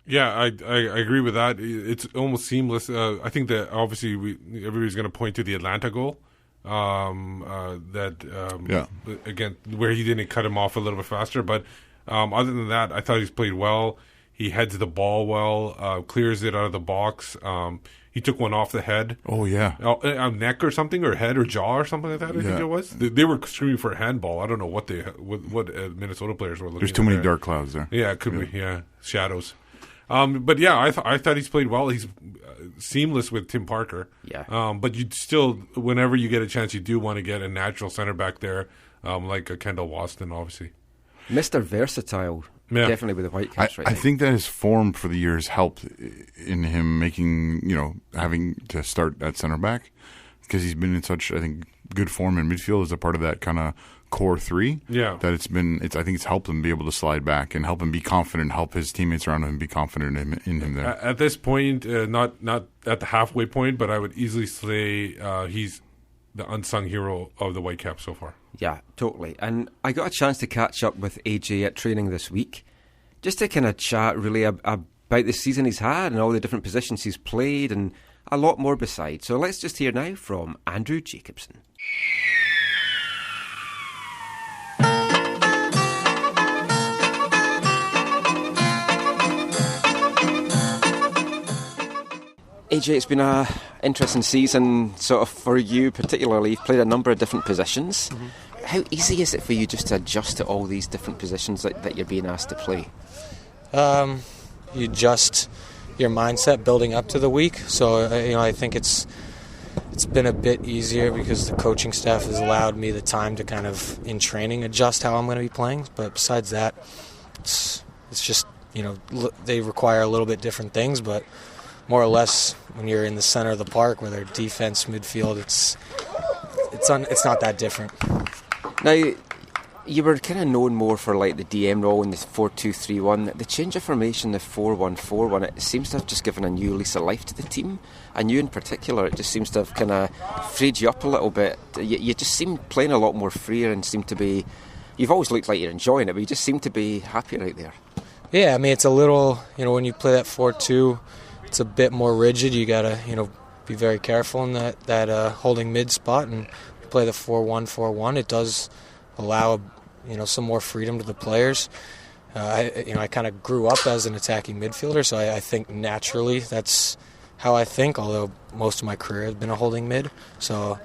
Yeah, I agree with that. It's almost seamless. I think that obviously everybody's going to point to the Atlanta goal. Again, where he didn't cut him off a little bit faster. But other than that, I thought he's played well. He heads the ball well, clears it out of the box. He took one off the head. Oh, yeah. Neck or something, or head or jaw or something like that, I think it was. They were screaming for a handball. I don't know what Minnesota players were looking at. There's too many dark clouds there. Yeah, it could be. Yeah, shadows. But yeah, I thought he's played well. seamless with Tim Parker. Yeah. But you still, whenever you get a chance, you do want to get a natural center back there, like a Kendall Waston, obviously. Mr. Versatile, definitely with the Whitecaps I think that his form for the years helped in him making, having to start at center back, because he's been in such, I think, good form in midfield as a part of that kind of core three. Yeah. That I think it's helped him be able to slide back and help him be confident, help his teammates around him be confident in him there. At this point, not at the halfway point, but I would easily say he's the unsung hero of the Whitecaps so far. Yeah, totally. And I got a chance to catch up with AJ at training this week, just to kind of chat really about the season he's had and all the different positions he's played and a lot more besides. So let's just hear now from Andrew Jacobson. AJ, it's been an interesting season sort of for you particularly. You've played a number of different positions. Mm-hmm. How easy is it for you just to adjust to all these different positions that you're being asked to play? You adjust your mindset building up to the week. So, I think it's been a bit easier because the coaching staff has allowed me the time to kind of, in training, adjust how I'm going to be playing. But besides that, it's just, they require a little bit different things, but more or less, when you're in the center of the park, whether defense, midfield, it's not that different. Now, you were kind of known more for like the DM role in the 4-2-3-1. The change of formation, the 4-1-4-1, it seems to have just given a new lease of life to the team. And you in particular, it just seems to have kind of freed you up a little bit. You just seem playing a lot more freer and seem to be... You've always looked like you're enjoying it, but you just seem to be happier out there. Yeah, I mean, it's a little... when you play that 4-2... It's a bit more rigid. You gotta, be very careful in that holding mid spot, and play the 4-1-4-1. It does allow, some more freedom to the players. I kind of grew up as an attacking midfielder, so I think naturally that's how I think. Although most of my career has been a holding mid, so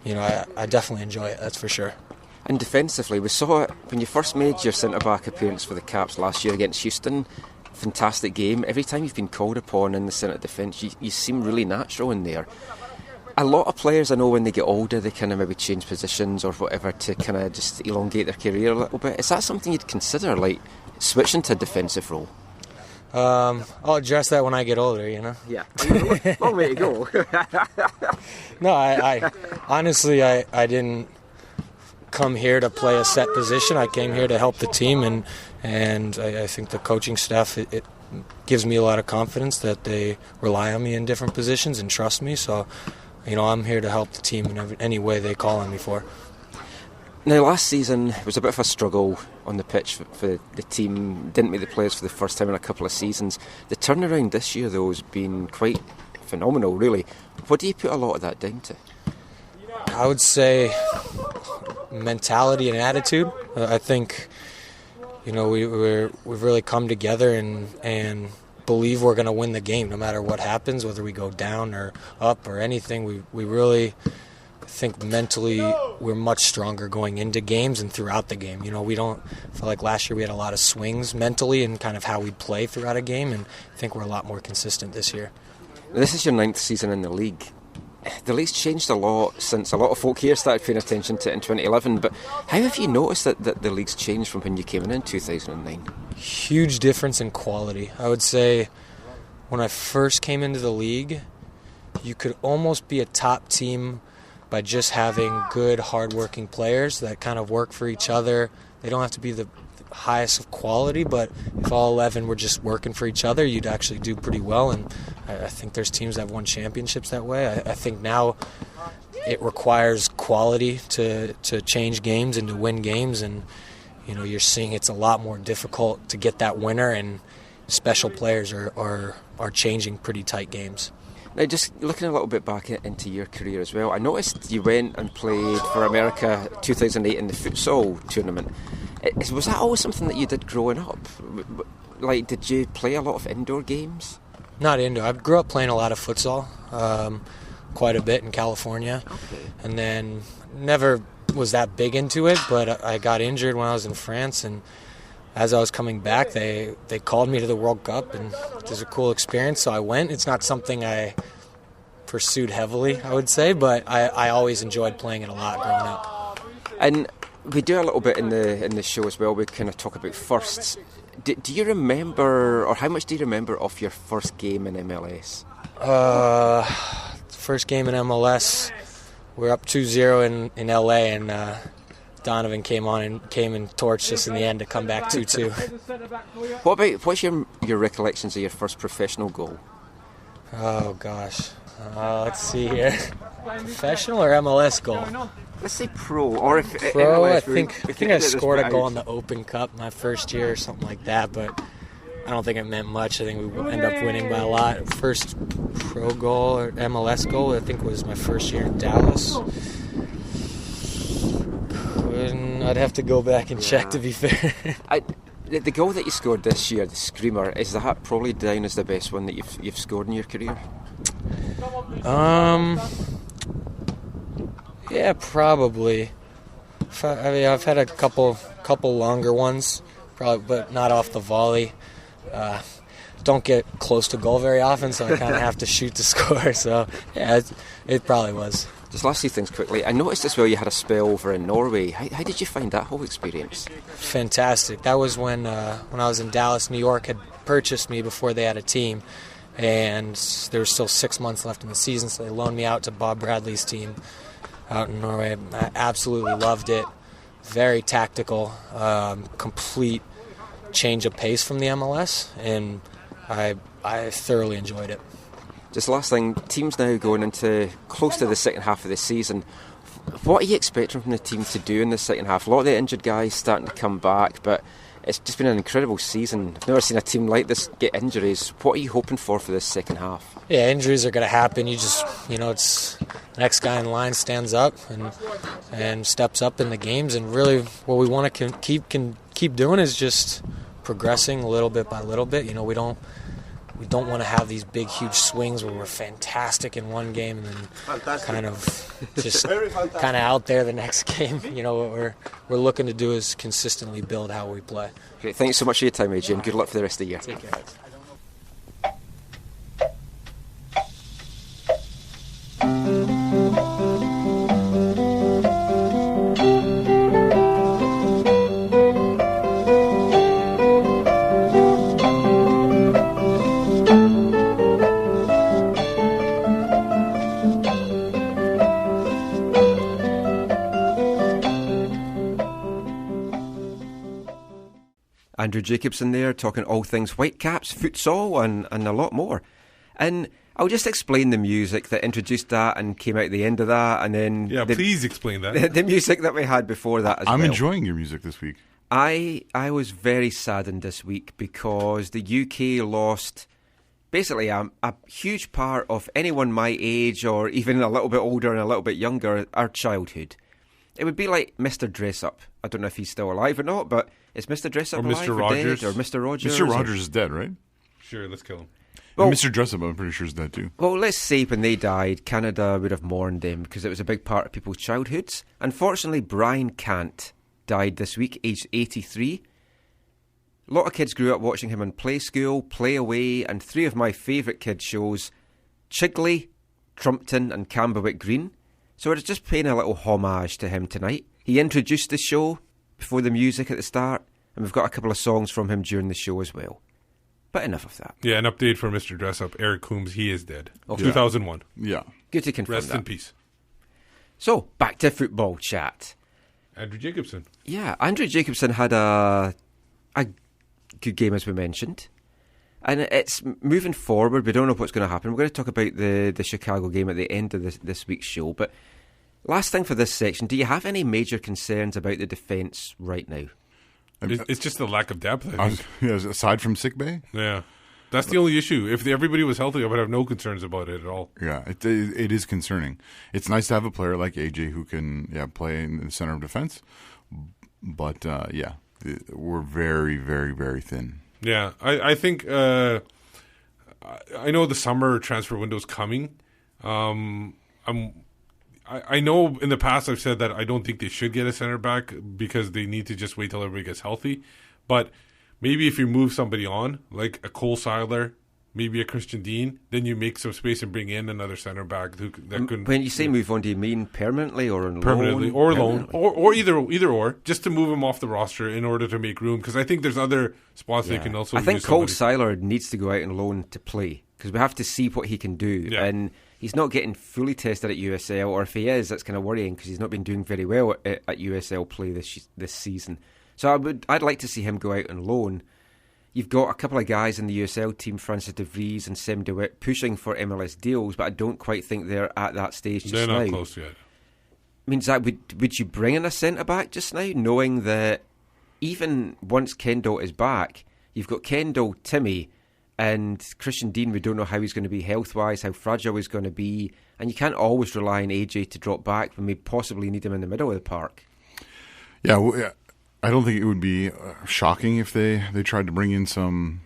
I definitely enjoy it. That's for sure. And defensively, we saw it when you first made your centre back appearance for the Caps last year against Houston. Fantastic game. Every time you've been called upon in the centre defence, you seem really natural in there. A lot of players, I know, when they get older, they kind of maybe change positions or whatever to kind of just elongate their career a little bit. Is that something you'd consider, like switching to a defensive role? I'll address that when I get older, Yeah. Long way to go. No, I honestly, I didn't come here to play a set position. I came here to help the team, and I think the coaching staff, it gives me a lot of confidence that they rely on me in different positions and trust me. So, I'm here to help the team in any way they call on me for. Now, last season was a bit of a struggle on the pitch for the team. Didn't make the players for the first time in a couple of seasons. The turnaround this year, though, has been quite phenomenal, really. What do you put a lot of that down to? I would say mentality and attitude. I think, we've really come together and believe we're going to win the game no matter what happens, whether we go down or up or anything. We really think mentally we're much stronger going into games and throughout the game. We don't feel like last year we had a lot of swings mentally and kind of how we play throughout a game, and I think we're a lot more consistent this year. This is your 9th season in the league. The league's changed a lot since a lot of folk here started paying attention to it in 2011, but how have you noticed that the league's changed from when you came in 2009? Huge difference in quality. I would say when I first came into the league, you could almost be a top team by just having good, hard-working players that kind of work for each other. They don't have to be the highest of quality, but if all 11 were just working for each other, you'd actually do pretty well, and I think there's teams that have won championships that way. I think now it requires quality to change games and to win games, and you're seeing it's a lot more difficult to get that winner, and special players are changing pretty tight games. Now, just looking a little bit back into your career as well, I noticed you went and played for America 2008 in the futsal tournament. Was that always something that you did growing up? Like, did you play a lot of indoor games? Not indoor. I grew up playing a lot of futsal, quite a bit in California. Okay. And then never was that big into it, but I got injured when I was in France, and as I was coming back, they called me to the World Cup, and it was a cool experience, so I went. It's not something I pursued heavily, I would say, but I always enjoyed playing it a lot growing up. And we do a little bit in the show as well. We kind of talk about firsts. Do you remember, or how much do you remember of your first game in MLS? First game in MLS, we were up 2-0 in LA, and Donovan came and torched us in the end to come back 2-2. What's your recollections of your first professional goal? Oh gosh, let's see here. Professional or MLS goal? Let's say pro, or if pro. MLS, I think I scored a goal in the Open Cup my first year or something like that, but I don't think it meant much. I think we ended up winning by a lot. First pro goal or MLS goal, I think, was my first year in Dallas. I'd have to go back and check, to be fair. The goal that you scored this year, the screamer, is that probably down as the best one that you've scored in your career? Yeah, probably. I've had a couple longer ones, probably, but not off the volley. Don't get close to goal very often, so I kind of have to shoot to score. So yeah, it probably was. Just last few things quickly. I noticed as well you had a spell over in Norway. How did you find that whole experience? Fantastic. That was when I was in Dallas, New York had purchased me before they had a team, and there was still 6 months left in the season, so they loaned me out to Bob Bradley's team out in Norway. I absolutely loved it. Very tactical, complete change of pace from the MLS, and I thoroughly enjoyed it. Just last thing, teams now going into close to the second half of the season. What are you expecting from the team to do in the second half? A lot of the injured guys starting to come back, but it's just been an incredible season. I've never seen a team like this get injuries. What are you hoping for this second half? Yeah, injuries are going to happen. It's the next guy in line stands up and steps up in the games, and really what we want to keep doing is just progressing little bit by little bit. We don't want to have these big, huge swings where we're fantastic in one game and then kind of out there the next game. What we're looking to do is consistently build how we play. Great. Thanks so much for your time, Adrian. Good luck for the rest of the year. Take care. Andrew Jacobson there, talking all things Whitecaps, futsal and a lot more. And I'll just explain the music that introduced that and came out at the end of that, and then... Yeah, please explain that. The music that we had before that as well. I'm enjoying your music this week. I was very saddened this week because the UK lost basically a huge part of anyone my age or even a little bit older and a little bit younger, our childhood. It would be like Mr. Dress-Up. I don't know if he's still alive or not, but is Mr. Dress-Up alive Mr. Rogers. Dead? Or Mr. Rogers? Mr. Rogers is dead, right? Sure, let's kill him. Well, and Mr. Dress-Up, I'm pretty sure, is dead too. Well, let's say when they died, Canada would have mourned them because it was a big part of people's childhoods. Unfortunately, Brian Cant died this week, aged 83. A lot of kids grew up watching him on Play School, Play Away, and 3 of my favourite kids' shows, Chigley, Trumpton and Camberwick Green. So we're just paying a little homage to him tonight. He introduced the show before the music at the start, and we've got a couple of songs from him during the show as well. But enough of that. Yeah, an update for Mr. Dress-Up. Eric Coombs, he is dead. Okay. 2001. Yeah. Good to confirm Rest that. in peace. So, back to football chat. Andrew Jacobson. Yeah, Andrew Jacobson had a good game, as we mentioned. And it's moving forward. We don't know what's going to happen. We're going to talk about the Chicago game at the end of this week's show. But last thing for this section, do you have any major concerns about the defence right now? It's just the lack of depth, I think. Aside from sick bay? Yeah. That's the only issue. If everybody was healthy, I would have no concerns about it at all. Yeah, it is concerning. It's nice to have a player like AJ who can play in the center of defense. But, we're very, very, very thin. Yeah, I think I know the summer transfer window is coming. I know in the past I've said that I don't think they should get a center back because they need to just wait till everybody gets healthy. But maybe if you move somebody on, like a Cole Seiler maybe a Christian Dean, then you make some space and bring in another center back that could. When you say move on, do you mean permanently or on permanently loan? or loan or either or, just to move him off the roster in order to make room? Because I think there's other spots they can also. I think use Cole somebody. Seiler needs to go out on loan to play because we have to see what he can do, and he's not getting fully tested at USL, or if he is, that's kind of worrying because he's not been doing very well at USL play this season. So I'd like to see him go out on loan. You've got a couple of guys in the USL team, Francis de Vries and Sem DeWitt, pushing for MLS deals, but I don't quite think they're at that stage just now. They're not close yet. I mean, Zach, would you bring in a centre-back just now, knowing that even once Kendall is back, you've got Kendall, Timmy, and Christian Dean, we don't know how he's going to be health-wise, how fragile he's going to be, and you can't always rely on AJ to drop back when we possibly need him in the middle of the park. Yeah, I don't think it would be shocking if they tried to bring in some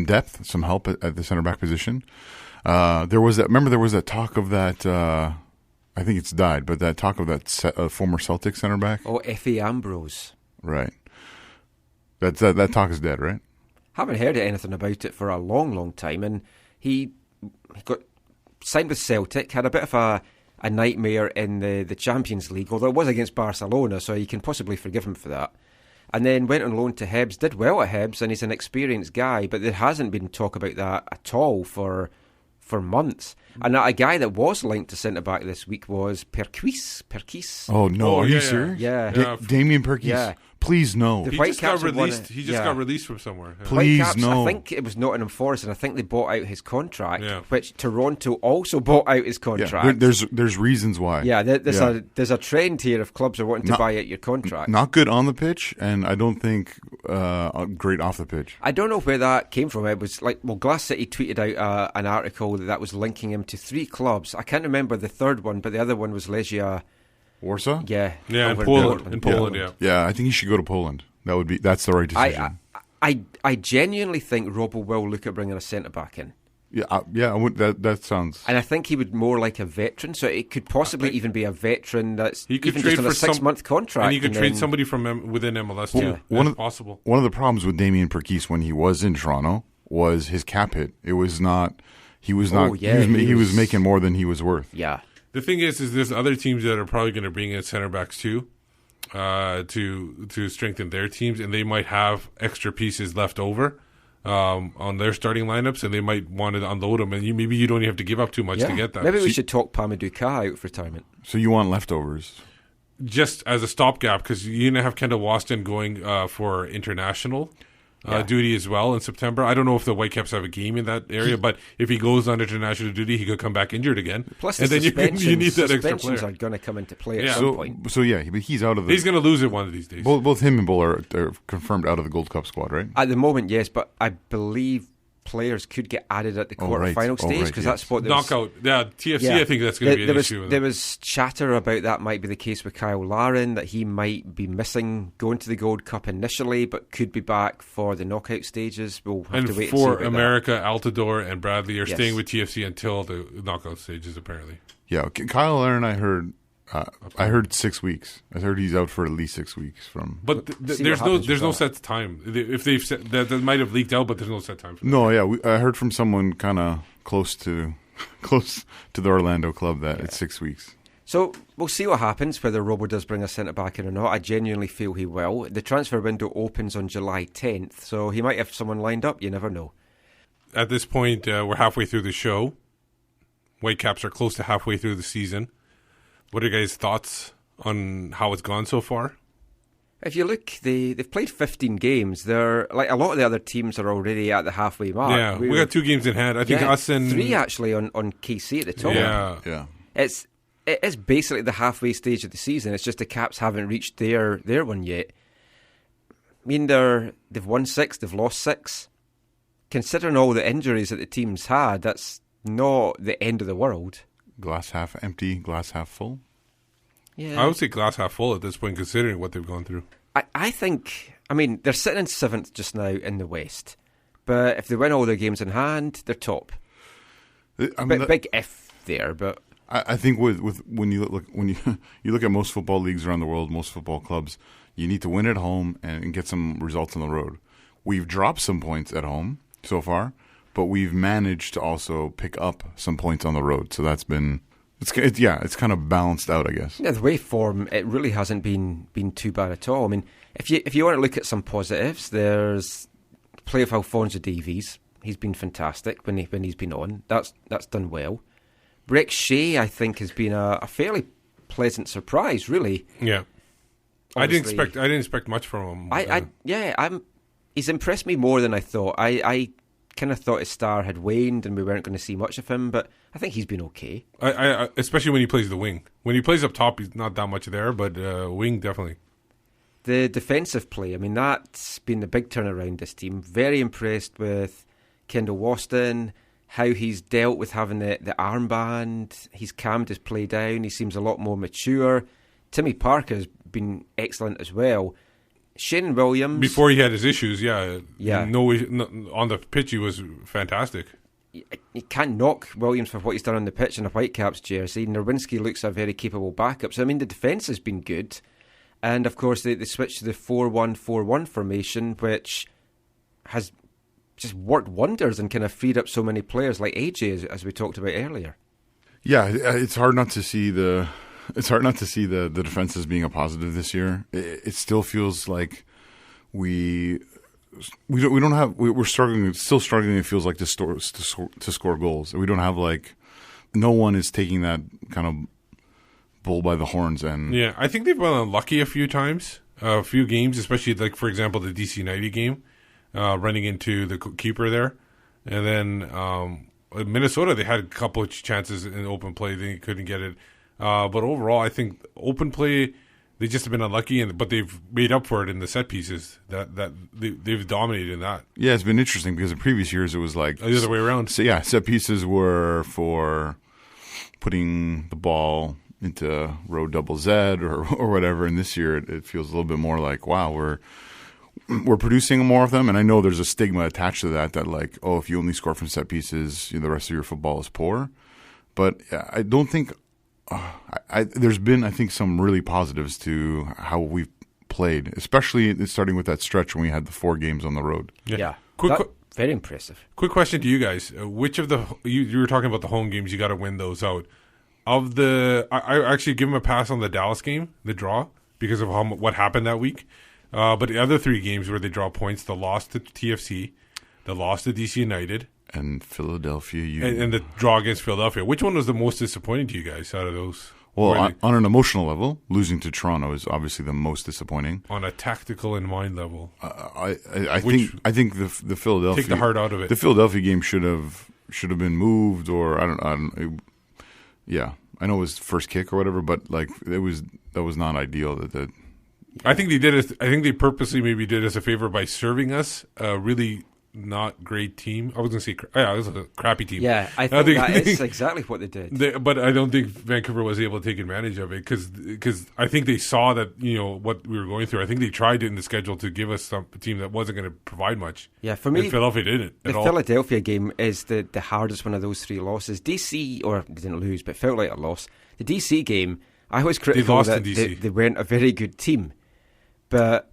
depth, some help at the center back position. There was that talk of that. I think it's died, but that talk of that former Celtic center back. Oh, Effie Ambrose. Right. That talk is dead, right? Haven't heard anything about it for a long, long time, and he got signed with Celtic, had a bit of a nightmare in the Champions League, although it was against Barcelona, so you can possibly forgive him for that. And then went on loan to Hibs, did well at Hibs, and he's an experienced guy, but there hasn't been talk about that at all for months. And a guy that was linked to centre-back this week was Perkis. Oh, no, are you serious? Yeah. Damien Perkis? Yeah. Please no. The He just got released. He just got released from somewhere. Yeah. Please Whitecaps, no. I think it was Nottingham Forest, and I think they bought out his contract, which Toronto also bought out his contract. Yeah, there's reasons why. Yeah, there's a trend here of clubs are wanting to buy out your contract. Not good on the pitch, and I don't think great off the pitch. I don't know where that came from. It was Glass City tweeted out an article that was linking him to 3 clubs. I can't remember the third one, but the other one was Legia Warsaw. Yeah, in Poland. Yeah, I think he should go to Poland. That's the right decision. I genuinely think Robbo will look at bringing a centre back in. Yeah, I would. That sounds. And I think he would more like a veteran, so it could possibly even be a veteran that's he could even trade just on a 6-month contract. And you could trade somebody from within MLS too. Possible. One of the problems with Damien Perkis when he was in Toronto was his cap hit. It was not. He was not. He was making more than he was worth. Yeah. The thing is there's other teams that are probably going to bring in center backs too. To strengthen their teams, and they might have extra pieces left over on their starting lineups, and they might want to unload them, and maybe you don't even have to give up too much to get that. Maybe we should talk Pamadou Ka out of retirement. So you want leftovers? Just as a stopgap, because you're going to have Kendall Waston going for international duty as well in September. I don't know if the Whitecaps have a game in that area, but if he goes on international duty, he could come back injured again. Plus, and then you need that extra suspensions player. are going to come into play at some point. So yeah, but he's out of the. He's going to lose it one of these days. Both him and Bull are confirmed out of the Gold Cup squad, right? At the moment, yes, but I believe players could get added at the quarter-final stage because that's what knockout. TFC. I think that's going to be an issue. There was chatter about that might be the case with Kyle Larin, that he might be missing going to the Gold Cup initially, but could be back for the knockout stages. We'll have to wait and see about America, Altidore, and Bradley are staying with TFC until the knockout stages. Apparently, yeah. Kyle Larin, I heard 6 weeks. I heard he's out for at least 6 weeks from. But there's no set time. If they've said that might have leaked out, but there's no set time. For no, yeah, I heard from someone kind of close to the Orlando club that it's 6 weeks. So we'll see what happens, whether Robbo does bring a centre back in or not. I genuinely feel he will. The transfer window opens on July 10th, so he might have someone lined up. You never know. At this point, we're halfway through the show. Whitecaps are close to halfway through the season. What are your guys' thoughts on how it's gone so far? If you look, they've played 15 games. They're like a lot of the other teams are already at the halfway mark. Yeah, we got 2 games in hand. I think us and 3 actually on KC at the top. Yeah. It is basically the halfway stage of the season. It's just the Caps haven't reached their one yet. I mean, they've won 6, they've lost 6. Considering all the injuries that the team's had, that's not the end of the world. Glass half empty, glass half full? Yeah. I would say glass half full at this point, considering what they've gone through. I think, they're sitting in 7th just now in the West. But if they win all their games in hand, they're top. Big if there, but I think with when you look at most football leagues around the world, most football clubs, you need to win at home and get some results on the road. We've dropped some points at home. so far, but we've managed to also pick up some points on the road. So that's been it's kind of balanced out, I guess. Yeah, the waveform, it really hasn't been too bad at all. I mean, if you want to look at some positives, there's play of Alphonso Davies. He's been fantastic when he's been on. That's done well. Breck Shea, I think, has been a fairly pleasant surprise, really. Yeah. Obviously, I didn't expect much from him. He's impressed me more than I thought. I kind of thought his star had waned and we weren't going to see much of him, but I think he's been okay. I especially when he plays the wing. When he plays up top, he's not that much there, but wing definitely. The defensive play, I mean, that's been the big turnaround this team. Very impressed with Kendall Waston, how he's dealt with having the armband. He's calmed his play down. He seems a lot more mature. Timmy Parker's been excellent as well. Shane Williams, before he had his issues, no, on the pitch he was fantastic. You can't knock Williams for what he's done on the pitch in a Whitecaps jersey. Nowinski looks a very capable backup. So, I mean, the defence has been good. And, of course, they switched to the 4-1-4-1 formation, which has just worked wonders and kind of freed up so many players like AJ, as we talked about earlier. Yeah, it's hard not to see the defense as being a positive this year. It still feels like we're still struggling. It feels like to score goals. We don't have no one is taking that kind of bull by the horns. And yeah, I think they've been unlucky a few times, a few games, especially for example the DC United game, running into the keeper there, and then Minnesota they had a couple of chances in open play, they couldn't get it. But overall, I think open play, they just have been unlucky, but they've made up for it in the set pieces. That they've dominated in that. Yeah, it's been interesting because in previous years it was like the other way around. So yeah, set pieces were for putting the ball into row double Z or whatever. And this year it feels a little bit more like, wow, we're producing more of them. And I know there's a stigma attached to that like, oh, if you only score from set pieces, the rest of your football is poor. But I don't think. There's been, I think, some really positives to how we've played, especially starting with that stretch when we had the 4 games on the road. Yeah. Very impressive. Quick question to you guys. Which of the, you were talking about the home games, you got to win those out. I actually give them a pass on the Dallas game, the draw, because of what happened that week. But the other 3 games where they draw points, the loss to TFC, the loss to DC United, and Philadelphia Union. And the draw against Philadelphia. Which one was the most disappointing to you guys out of those? Well, on an emotional level, losing to Toronto is obviously the most disappointing. On a tactical and mind level, I think the Philadelphia, take the heart out of it. The Philadelphia game should have been moved, or I don't. Yeah, I know it was first kick or whatever, but that was not ideal. That I think they did it. I think they purposely maybe did us a favor by serving us a really not great team. I was going to say, it was a crappy team. Yeah, I think that is exactly what they did. But I don't think Vancouver was able to take advantage of it because I think they saw that, what we were going through. I think they tried it in the schedule to give us a team that wasn't going to provide much. Yeah, for me, and Philadelphia didn't at all. The Philadelphia game is the hardest one of those 3 losses. DC, or they didn't lose, but felt like a loss. The DC game, I was critical that they weren't a very good team. But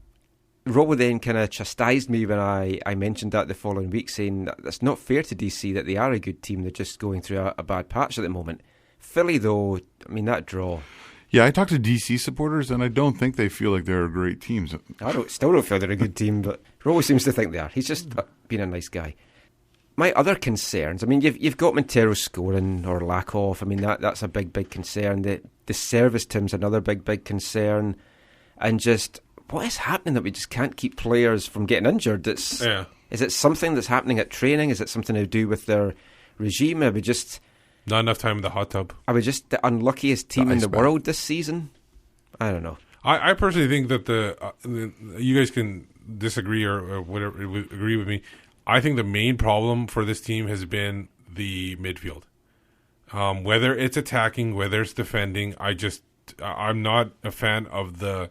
Robo then kind of chastised me when I mentioned that the following week, saying that that's not fair to DC, that they are a good team. They're just going through a bad patch at the moment. Philly, though, I mean, that draw. Yeah, I talked to DC supporters, and I don't think they feel like they're great teams. Still don't feel they're a good team, but Robo seems to think they are. He's just been a nice guy. My other concerns, I mean, you've got Montero scoring or lack of. I mean, that's a big concern. The service team's another big concern. And just, what is happening that we just can't keep players from getting injured? Is it something that's happening at training? Is it something to do with their regime? Are we just not enough time in the hot tub? Are we just the unluckiest team in the world this season? I don't know. I personally think that you guys can disagree or whatever, agree with me. I think the main problem for this team has been the midfield. Whether it's attacking, whether it's defending, I'm not a fan of the.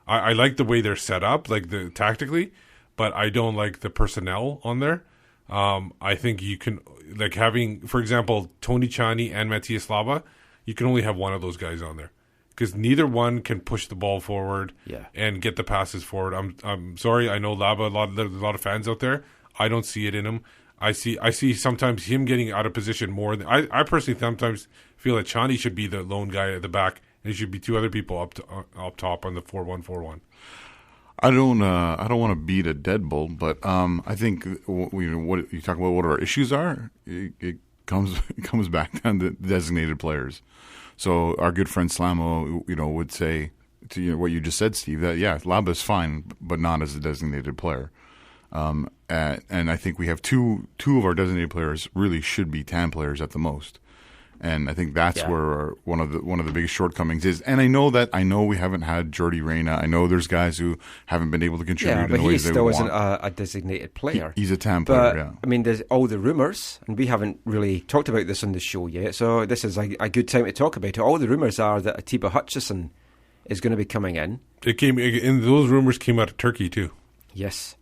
I like the way they're set up, tactically, but I don't like the personnel on there. I think you can having, for example, Tony Chani and Matthias Laba. You can only have one of those guys on there because neither one can push the ball forward and get the passes forward. I'm sorry, I know Laba. There's a lot of fans out there. I don't see it in him. I see sometimes him getting out of position more than I personally sometimes feel that Chani should be the lone guy at the back, and it should be two other people up top on the 4-1-4-1. I don't want to beat a dead bull, but I think what you talk about, what our issues are, it comes back down to designated players. So our good friend Slamo, would say to what you just said, Steve, that Laba's fine, but not as a designated player. And I think we have two of our designated players really should be TAM players at the most. And I think that's where one of the biggest shortcomings is. And I know we haven't had Jordi Reyna. I know there's guys who haven't been able to contribute in the ways they want. But he still isn't a designated player. He's a TAM player, but, yeah. I mean, there's all the rumours, and we haven't really talked about this on the show yet, so this is a good time to talk about it. All the rumours are that Atiba Hutchison is going to be coming in. And those rumours came out of Turkey too. Yes.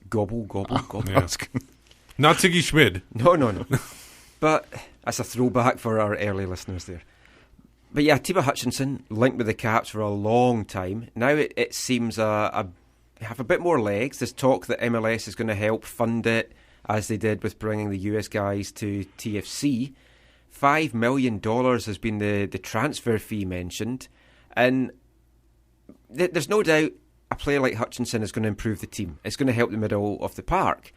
Gobble, gobble, gobble. Yeah. Not Siggy Schmid. No. But that's a throwback for our early listeners there. But yeah, Atiba Hutchinson linked with the Caps for a long time. Now it seems have a bit more legs. There's talk that MLS is going to help fund it, as they did with bringing the US guys to TFC. $5 million has been the transfer fee mentioned. And there's no doubt a player like Hutchinson is going to improve the team. It's going to help the middle of the park.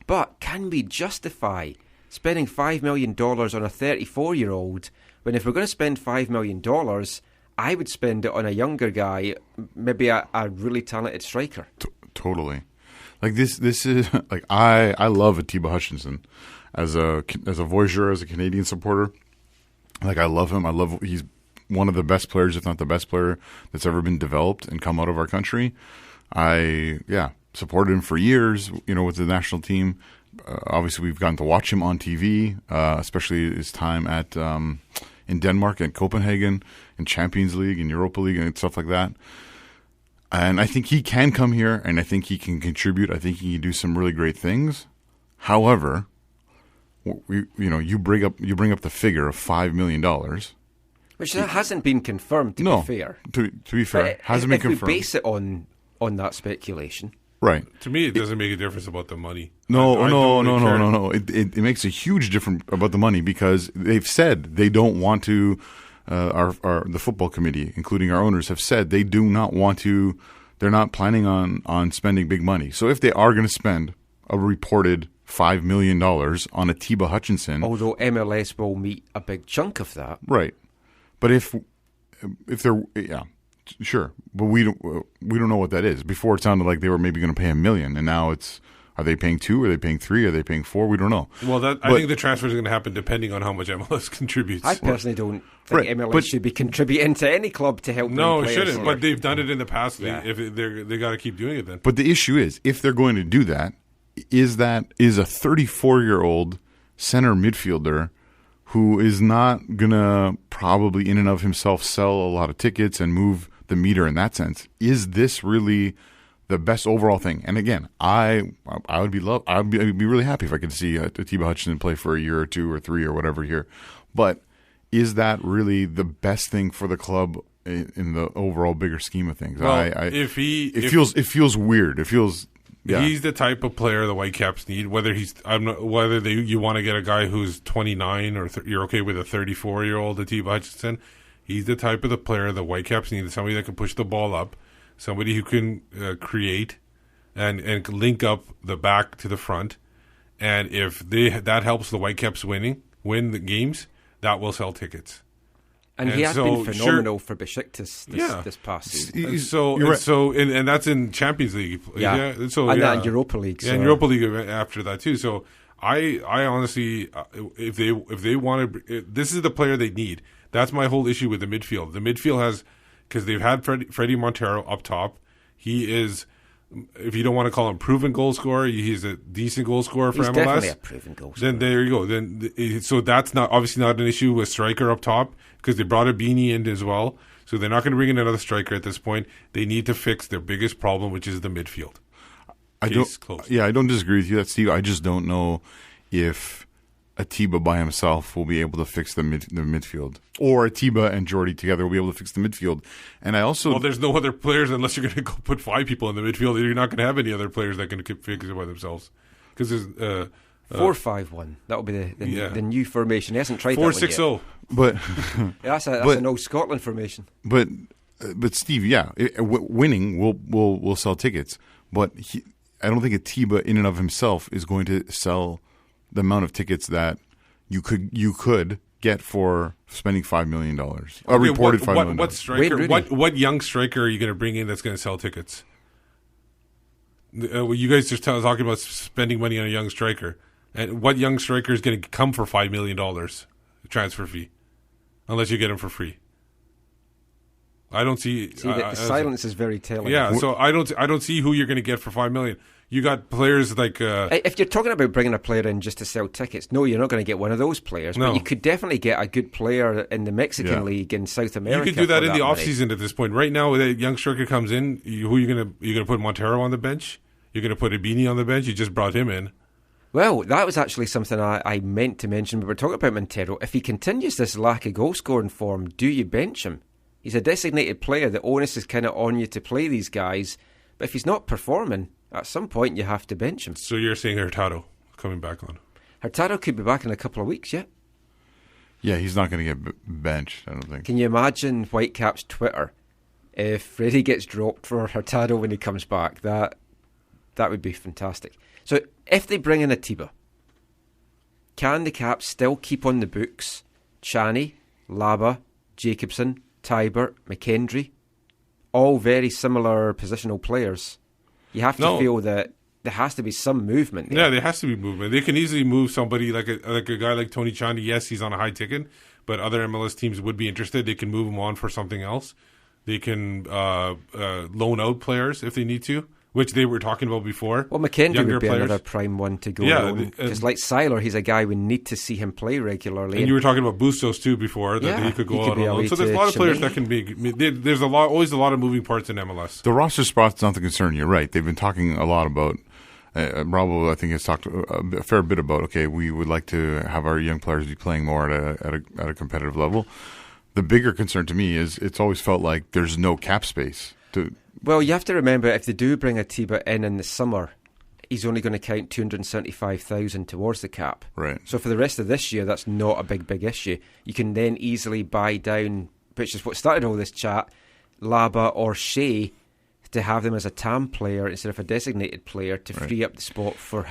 But can we justify spending $5 million on a 34-year-old when if we're going to spend $5 million, I would spend it on a younger guy, maybe a really talented striker? Totally. Like this is like I love Atiba Hutchinson as a voyageur, as a Canadian supporter. Like I love him. He's one of the best players, if not the best player that's ever been developed and come out of our country. I supported him for years, with the national team. Obviously, we've gotten to watch him on TV, especially his time at in Denmark and Copenhagen, in Champions League, in Europa League, and stuff like that. And I think he can come here, and I think he can contribute. I think he can do some really great things. However, you bring up the figure of $5 million, which hasn't been confirmed. To be fair, to be fair, it hasn't been confirmed. If we base it on that speculation. Right. To me, it doesn't make a difference about the money. No. It makes a huge difference about the money because they've said they don't want to. The football committee, including our owners, have said they do not want to. They're not planning on spending big money. So if they are going to spend a reported $5 million on Atiba Hutchinson, although MLS will meet a big chunk of that, right? But if they're sure, but we don't know what that is. Before it sounded like they were maybe going to pay $1 million, and now are they paying 2? Are they paying 3? Are they paying 4? We don't know. Well, I think the transfer is going to happen depending on how much MLS contributes. I personally don't think MLS should be contributing to any club to help. No, it shouldn't. Here. But they've done it in the past. Yeah. If they got to keep doing it then. But the issue is, if they're going to do that is a 34-year-old center midfielder who is not going to probably in and of himself sell a lot of tickets and move the meter in that sense. Is this really the best overall thing? And again, I'd be really happy if I could see Atiba Hutchinson play for a year or 2 or 3 or whatever here. But is that really the best thing for the club in the overall bigger scheme of things? Well, it feels weird. It feels. Yeah. He's the type of player the Whitecaps need. You want to get a guy who's 29 or you're okay with a 34-year-old Atiba Hutchinson. He's the type of the player the Whitecaps need. Somebody that can push the ball up, somebody who can create and link up the back to the front. And if that helps the Whitecaps win the games, that will sell tickets. And he has been phenomenal for Besiktas this past season. And that's in Champions League. And Europa League. Yeah, and Europa League after that too. So I honestly, if they want to, this is the player they need. That's my whole issue with the midfield. The midfield has, because they've had Freddie Montero up top. He is, if you don't want to call him proven goal scorer, he's a decent goal scorer for MLS. He's definitely a proven goal scorer. Then there you go. So that's obviously not an issue with striker up top because they brought a Beanie in as well. So they're not going to bring in another striker at this point. They need to fix their biggest problem, which is the midfield. I don't disagree with you, Steve. I just don't know if Atiba by himself will be able to fix the midfield, or Atiba and Jordi together will be able to fix the midfield. And there's no other players unless you're going to go put 5 people in the midfield. You're not going to have any other players that can fix it by themselves because 4-5-1. That'll be the new formation. He hasn't tried 4-6-0. But that's an old Scotland formation. But Steve, winning will sell tickets. But I don't think Atiba in and of himself is going to sell the amount of tickets that you could get for spending $5 million. Reported $5 million. What striker? What young striker are you going to bring in that's going to sell tickets? You guys just talking about spending money on a young striker, and what young striker is going to come for $5 million transfer fee, unless you get him for free? I don't see. The silence is very telling. Yeah, so I don't see who you're going to get for $5 million. You got players like. If you're talking about bringing a player in just to sell tickets, no, you're not going to get one of those players. No. But you could definitely get a good player in the Mexican League in South America. You could do that in the offseason at this point. Right now, when a young striker comes in, who you're going to put Montero on the bench? You're going to put Ibini on the bench? You just brought him in. Well, that was actually something I meant to mention. We were talking about Montero. If he continues this lack of goal-scoring form, do you bench him? He's a designated player. The onus is kind of on you to play these guys. But if he's not performing, at some point you have to bench him. So you're saying Hurtado coming back on? Hurtado could be back in a couple of weeks, yeah? Yeah, he's not going to get benched, I don't think. Can you imagine Whitecaps Twitter if Freddie gets dropped for Hurtado when he comes back? That would be fantastic. So if they bring in Atiba, can the Caps still keep on the books Chani, Laba, Jacobson, Tybert, McKendry? All very similar positional players. You have to feel that there has to be some movement there. Yeah, there has to be movement. They can easily move somebody like a guy like Tony Chani. Yes, he's on a high ticket, but other MLS teams would be interested. They can move him on for something else. They can loan out players if they need to, which they were talking about before. Well, McKendry would be another prime one to go. Yeah, because like Seiler, he's a guy we need to see him play regularly. And you were talking about Bustos too before, that he could go out alone. So there's a lot of players that can be. There's always a lot of moving parts in MLS. The roster spot's not the concern. You're right. They've been talking a lot about. Bravo, I think, has talked a fair bit about. Okay, we would like to have our young players be playing more at a competitive level. The bigger concern to me is it's always felt like there's no cap space to. Well, you have to remember, if they do bring Atiba in the summer, he's only going to count $275,000 towards the cap. Right. So for the rest of this year, that's not a big issue. You can then easily buy down, which is what started all this chat, Laba or Shea, to have them as a TAM player instead of a designated player to free up the spot for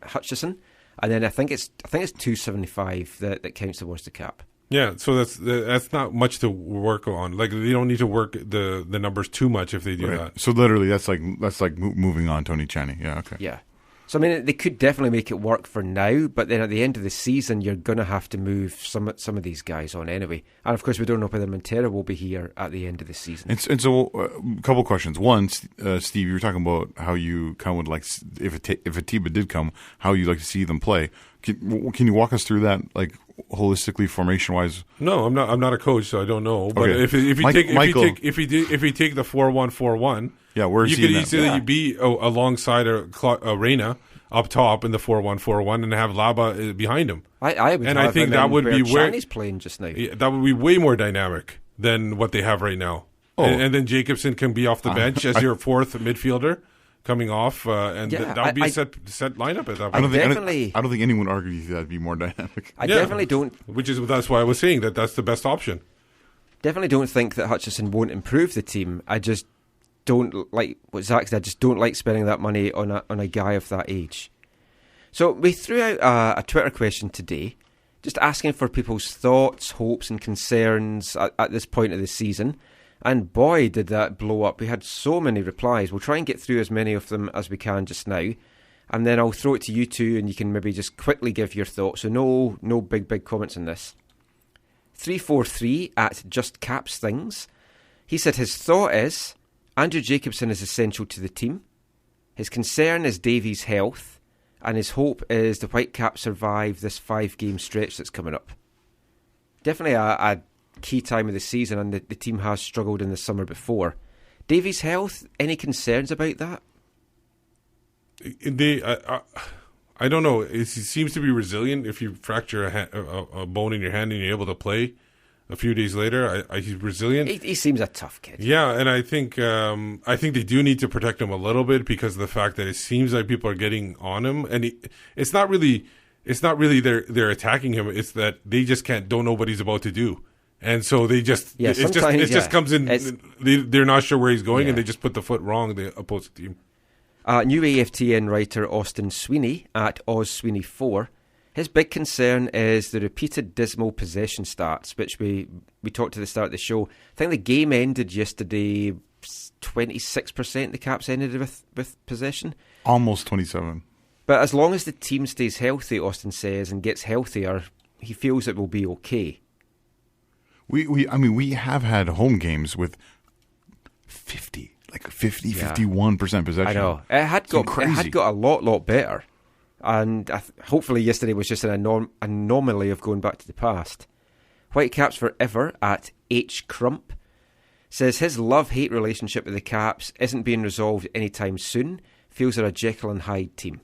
Hutchison. And then I think it's $275 that counts towards the cap. Yeah, so that's not much to work on. Like, they don't need to work the numbers too much if they do that. So literally, that's like moving on Tony Chani. Yeah, okay. Yeah. So I mean, they could definitely make it work for now, but then at the end of the season, you're going to have to move some of these guys on anyway. And of course, we don't know whether Montero will be here at the end of the season. And so, a couple of questions. One, Steve, you were talking about how you kind of would like, if Atiba did come, how you'd like to see them play. Can you walk us through that, like, holistically, formation wise? No, I'm not a coach, so I don't know. But okay. if you take the 4-1-4-1, yeah, where you could easily be alongside a Reina up top in the 4-1-4-1 and have Laba behind him. I think that would be where Chani's playing just now. Yeah, that would be way more dynamic than what they have right now. And then Jacobson can be off the bench as your fourth midfielder coming off, and that would be a set lineup at that point. I don't think anyone argues that'd be more dynamic. I definitely don't. That's why I was saying that's the best option. Definitely don't think that Hutchison won't improve the team. I just don't like what Zach said. I just don't like spending that money on a guy of that age. So we threw out a Twitter question today, just asking for people's thoughts, hopes, and concerns at this point of the season. And boy, did that blow up. We had so many replies. We'll try and get through as many of them as we can just now. And then I'll throw it to you two, and you can maybe just quickly give your thoughts. So no big comments on this. 343 at Just Caps Things. He said his thought is Andrew Jacobson is essential to the team. His concern is Davies' health. And his hope is the Whitecaps survive this 5-game stretch that's coming up. Definitely a key time of the season, and the team has struggled in the summer before. Davies' health, any concerns about that? I don't know. He seems to be resilient. If you fracture a bone in your hand and you're able to play a few days later, he's resilient. He seems a tough kid. Yeah, and I think they do need to protect him a little bit because of the fact that it seems like people are getting on him, and it's not really it's not really they're attacking him. It's that they just don't know what he's about to do. And so they just, just comes in, they're not sure where he's going, and they just put the foot wrong, the opposing team. New AFTN writer Austin Sweeney at OzSweeney4, his big concern is the repeated dismal possession stats, which we talked at the start of the show. I think the game ended yesterday, 26% the Caps ended with possession. Almost 27. But as long as the team stays healthy, Austin says, and gets healthier, he feels it will be okay. We have had home games with 51% possession. I know. It had got a lot better. And hopefully yesterday was just an anomaly of going back to the past. Whitecaps Forever at H. Crump says his love-hate relationship with the Caps isn't being resolved anytime soon. Feels they're a Jekyll and Hyde team.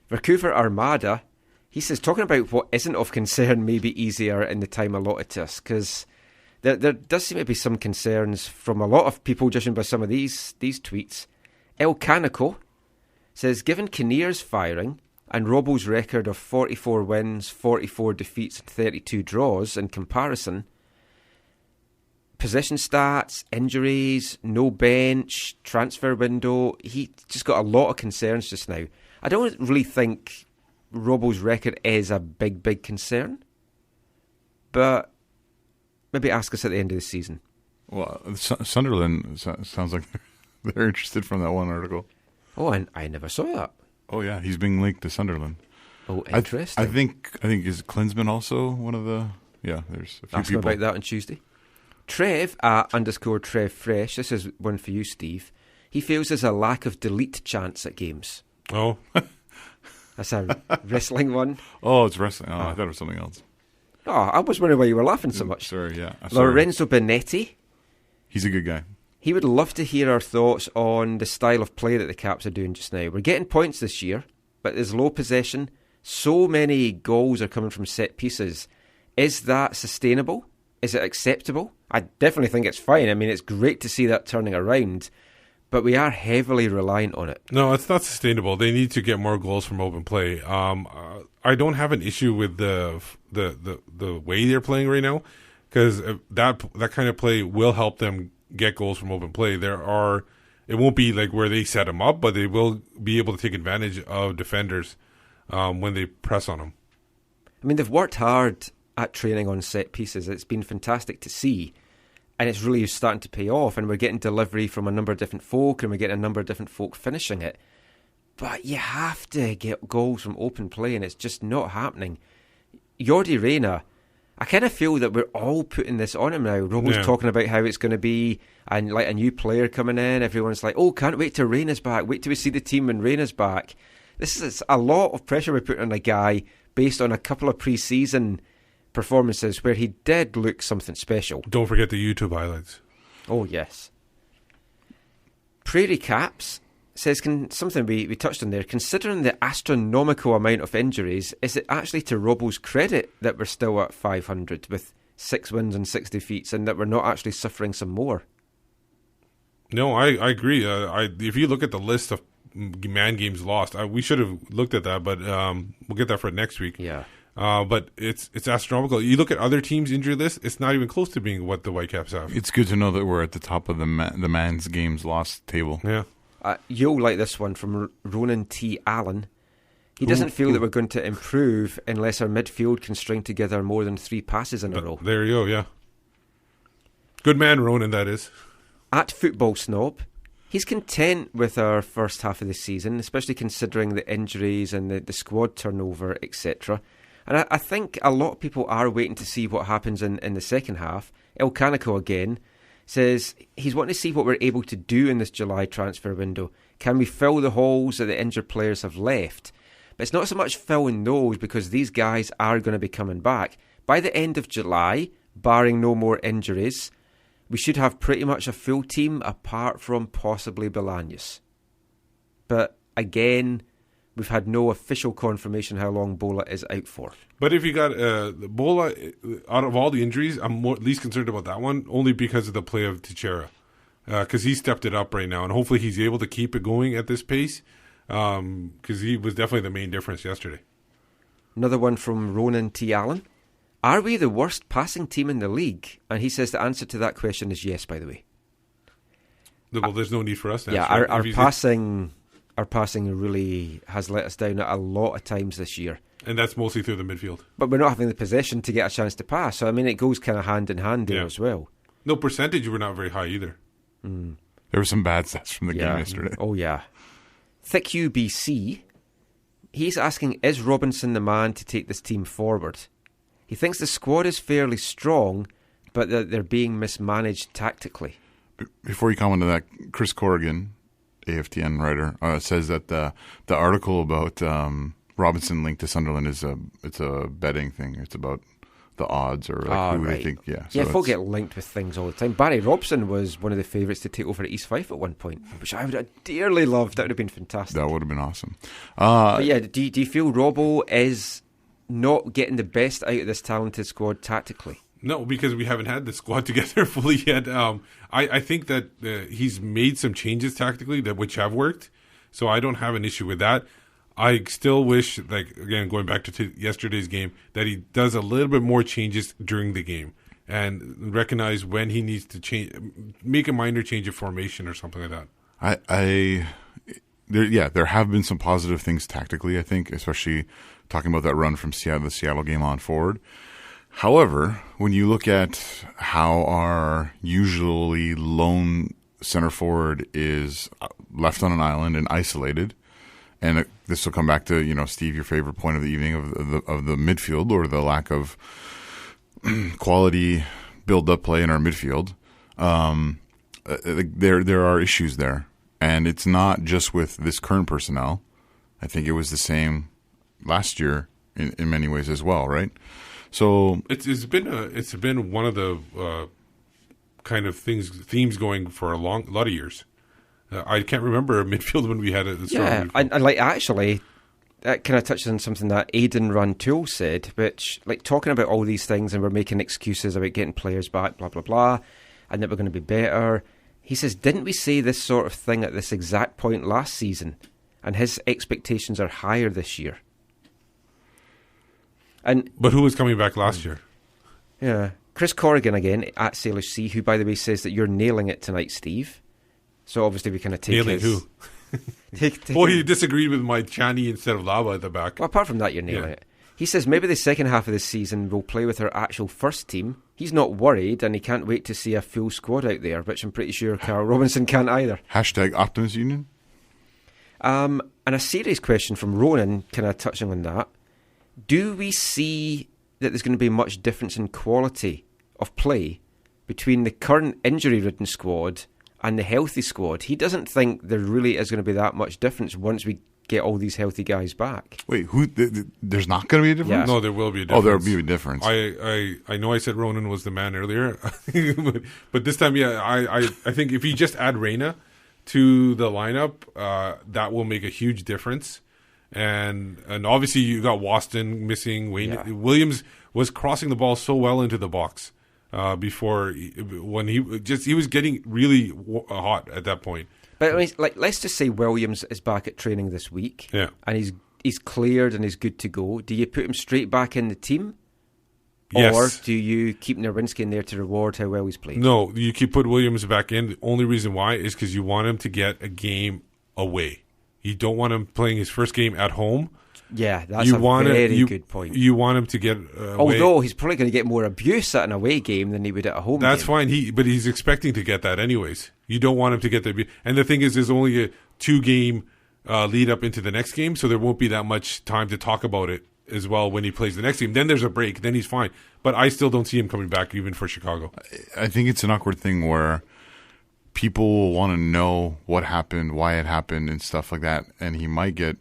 Vancouver Armada, he says, talking about what isn't of concern may be easier in the time allotted to us, because there does seem to be some concerns from a lot of people, judging by some of these tweets. El Canico says, given Kinnear's firing and Robbo's record of 44 wins, 44 defeats and 32 draws in comparison, possession stats, injuries, no bench, transfer window, he just got a lot of concerns just now. I don't really think Robbo's record is a big concern, but maybe ask us at the end of the season. Well, Sunderland sounds like they're interested from that one article. Oh, and I never saw that. Oh yeah, he's being linked to Sunderland. Oh, interesting. I think is Klinsmann also one of the there's a few Ask people about that on Tuesday. Trev _Trev Fresh. This is one for you, Steve. He feels there's a lack of delete chants at games. Oh. That's a wrestling one. Oh, it's wrestling. Oh, I thought it was something else. Oh, I was wondering why you were laughing so much. Sorry, yeah. Lorenzo Benetti. He's a good guy. He would love to hear our thoughts on the style of play that the Caps are doing just now. We're getting points this year, but there's low possession. So many goals are coming from set pieces. Is that sustainable? Is it acceptable? I definitely think it's fine. I mean, it's great to see that turning around, but we are heavily reliant on it. No, it's not sustainable. They need to get more goals from open play. I don't have an issue with the way they're playing right now, because that kind of play will help them get goals from open play. It won't be like where they set them up, but they will be able to take advantage of defenders when they press on them. I mean, they've worked hard at training on set pieces. It's been fantastic to see, and it's really starting to pay off, and we're getting delivery from a number of different folk, and we're getting a number of different folk finishing it. But you have to get goals from open play, and it's just not happening. Jordi Reyna, I kind of feel that we're all putting this on him now. Robo's talking about how it's going to be and like a new player coming in. Everyone's like, oh, can't wait till Reyna's back. Wait till we see the team when Reyna's back. This is a lot of pressure we're putting on a guy based on a couple of pre-season performances where he did look something special. Don't forget the YouTube highlights. Oh, yes. Prairie Caps says, something we touched on there, considering the astronomical amount of injuries, is it actually to Robbo's credit that we're still at 500 with 6 wins and 6 defeats, and that we're not actually suffering some more? No, I agree. If you look at the list of man games lost, we should have looked at that, but we'll get that for next week. Yeah. But it's astronomical. You look at other teams' injury list; it's not even close to being what the Whitecaps have. It's good to know that we're at the top of the man's games lost table. Yeah. You'll like this one from Ronan T. Allen. He doesn't feel that we're going to improve unless our midfield can string together more than 3 passes in a row. There you go, yeah. Good man, Ronan, that is. At Football Snob, he's content with our first half of the season, especially considering the injuries and the squad turnover, etc. And I think a lot of people are waiting to see what happens in the second half. El Canico again says he's wanting to see what we're able to do in this July transfer window. Can we fill the holes that the injured players have left? But it's not so much filling those, because these guys are going to be coming back. By the end of July, barring no more injuries, we should have pretty much a full team apart from possibly Bolaños. But again, we've had no official confirmation how long Bola is out for. But if you got Bola, out of all the injuries, I'm least concerned about that one, only because of the play of Teixeira. Because he stepped it up right now, and hopefully he's able to keep it going at this pace. because he was definitely the main difference yesterday. Another one from Ronan T. Allen. Are we the worst passing team in the league? And he says the answer to that question is yes, by the way. Well, there's no need for us to answer. Yeah, our passing really has let us down a lot of times this year. And that's mostly through the midfield. But we're not having the possession to get a chance to pass. So, I mean, it goes kind of hand in hand there as well. No, percentage, we're not very high either. There were some bad stats from the game yesterday. Oh, yeah. Thick UBC, he's asking, is Robinson the man to take this team forward? He thinks the squad is fairly strong, but that they're being mismanaged tactically. Before you comment on that, Chris Corrigan, AFTN writer, says that the article about Robinson linked to Sunderland it's a betting thing. It's about the odds or who they think. Yeah, so folk get linked with things all the time. Barry Robson was one of the favourites to take over at East Fife at one point, which I would have dearly loved. That would have been fantastic. That would have been awesome. But yeah, do you feel Robbo is not getting the best out of this talented squad tactically? No, because we haven't had the squad together fully yet. I think that he's made some changes tactically which have worked, so I don't have an issue with that. I still wish, again, going back to yesterday's game, that he does a little bit more changes during the game and recognize when he needs to change, make a minor change of formation or something like that. There have been some positive things tactically, I think, especially talking about that run from the Seattle game on forward. However, when you look at how our usually lone center forward is left on an island and isolated, and this will come back to, Steve, your favorite point of the evening of the midfield, or the lack of quality build-up play in our midfield. There are issues there, and it's not just with this current personnel. I think it was the same last year in many ways as well, right? So it's been one of the kind of themes going for a lot of years. I can't remember a midfield when we had it. Yeah, and actually, that kind of touches on something that Aidan Rantoul said, which, talking about all these things, and we're making excuses about getting players back, blah, blah, blah, and that we're going to be better. He says, didn't we say this sort of thing at this exact point last season? And his expectations are higher this year. But who was coming back last year? Yeah. Chris Corrigan again, at Sailor C, who, by the way, says that you're nailing it tonight, Steve. So obviously we kind of take nailing who? You disagreed with my Chani instead of Lava at the back. Well, apart from that, you're nailing it. He says maybe the second half of the season we'll play with our actual first team. He's not worried, and he can't wait to see a full squad out there, which I'm pretty sure Carl Robinson can't either. #Optimus Union. And a serious question from Ronan, kind of touching on that. Do we see that there's going to be much difference in quality of play between the current injury-ridden squad and the healthy squad? He doesn't think there really is going to be that much difference once we get all these healthy guys back. Wait, there's not going to be a difference? Yeah. No, there will be a difference. Oh, there will be a difference. I know I said Ronan was the man earlier, but this time, I think if you just add Reyna to the lineup, that will make a huge difference. And obviously you got Waston missing. Williams was crossing the ball so well into the box before when he was getting really hot at that point. But I mean, let's just say Williams is back at training this week, and he's cleared and he's good to go. Do you put him straight back in the team, or do you keep Nerwinski in there to reward how well he's played? No, you put Williams back in. The only reason why is because you want him to get a game away. You don't want him playing his first game at home. Yeah, that's a very good point. You want him to get away. Although he's probably going to get more abuse at an away game than he would at a home game. That's fine, but he's expecting to get that anyways. You don't want him to get the abuse. And the thing is, there's only a 2-game lead up into the next game, so there won't be that much time to talk about it as well when he plays the next game. Then there's a break, then he's fine. But I still don't see him coming back even for Chicago. I think it's an awkward thing where people will want to know what happened, why it happened, and stuff like that, and he might get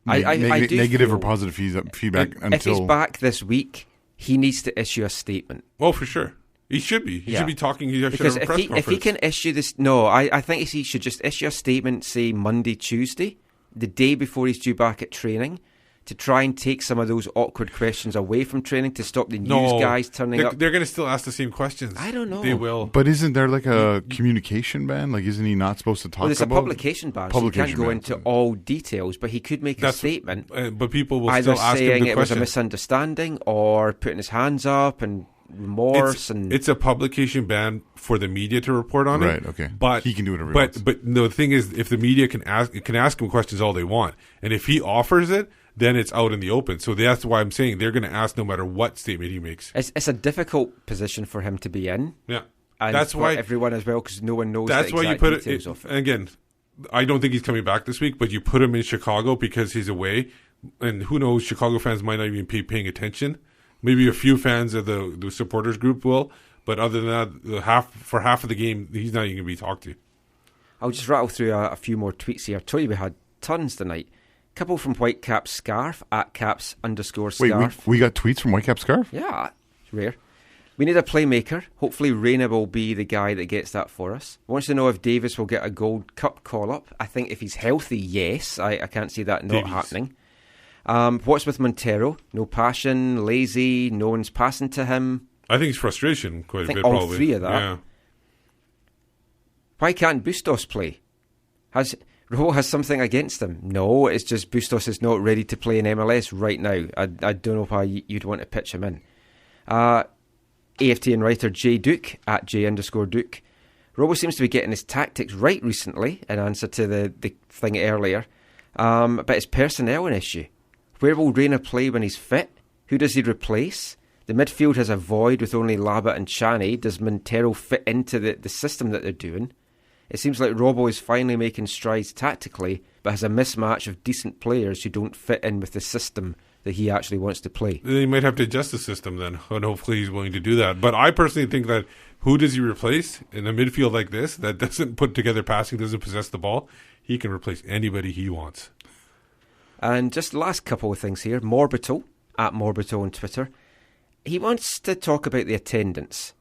negative or positive feedback until... If he's back this week, he needs to issue a statement. Oh, for sure. He should be. He should be talking. He should have a press conference. If he can issue this... No, I think he should just issue a statement, say Monday, Tuesday, the day before he's due back at training, to try and take some of those awkward questions away from training to stop the news guys turning up? They're going to still ask the same questions. I don't know. They will. But isn't there like a communication ban? Like, isn't he not supposed to talk about? Well, there's a publication ban, so he can't go into all details, but he could make a statement. But people will either still ask him the saying it was a question. misunderstanding or putting his hands up and remorse. It's a publication ban for the media to report on it. Right, okay. But he can do whatever he wants. But the thing is, if the media can ask him questions all they want, and if he offers it, then it's out in the open. So that's why I'm saying they're going to ask no matter what statement he makes. It's a difficult position for him to be in. Yeah. And that's for why everyone as well, because no one knows that's the why you exact put it details of it. again. I don't think he's coming back this week, but you put him in Chicago because he's away, and who knows, Chicago fans might not even be paying attention. Maybe a few fans of the supporters group will, but other than that, for half of the game, he's not even going to be talked to. I'll just rattle through a few more tweets here. I told you we had tons tonight. Couple from Whitecaps Scarf, @caps_scarf. Wait, we got tweets from Whitecaps Scarf? Yeah, it's rare. We need a playmaker. Hopefully Reina will be the guy that gets that for us. Wants to know if Davis will get a Gold Cup call-up. I think if he's healthy, yes. I can't see that not happening. What's with Montero? No passion, lazy, no one's passing to him. I think it's frustration quite a bit, all probably. Three of that. Yeah. Why can't Bustos play? Robo has something against him? No, it's just Bustos is not ready to play in MLS right now. I don't know why you'd want to pitch him in. AFTN writer J Duke, @J_Duke. Robo seems to be getting his tactics right recently, in answer to the thing earlier. But it's personnel an issue. Where will Reina play when he's fit? Who does he replace? The midfield has a void with only Labat and Chani. Does Montero fit into the system that they're doing? It seems like Robbo is finally making strides tactically, but has a mismatch of decent players who don't fit in with the system that he actually wants to play. Then he might have to adjust the system then, and hopefully he's willing to do that. But I personally think that who does he replace in a midfield like this that doesn't put together passing, doesn't possess the ball? He can replace anybody he wants. And just last couple of things here. Morbito, @Morbito on Twitter. He wants to talk about the attendance.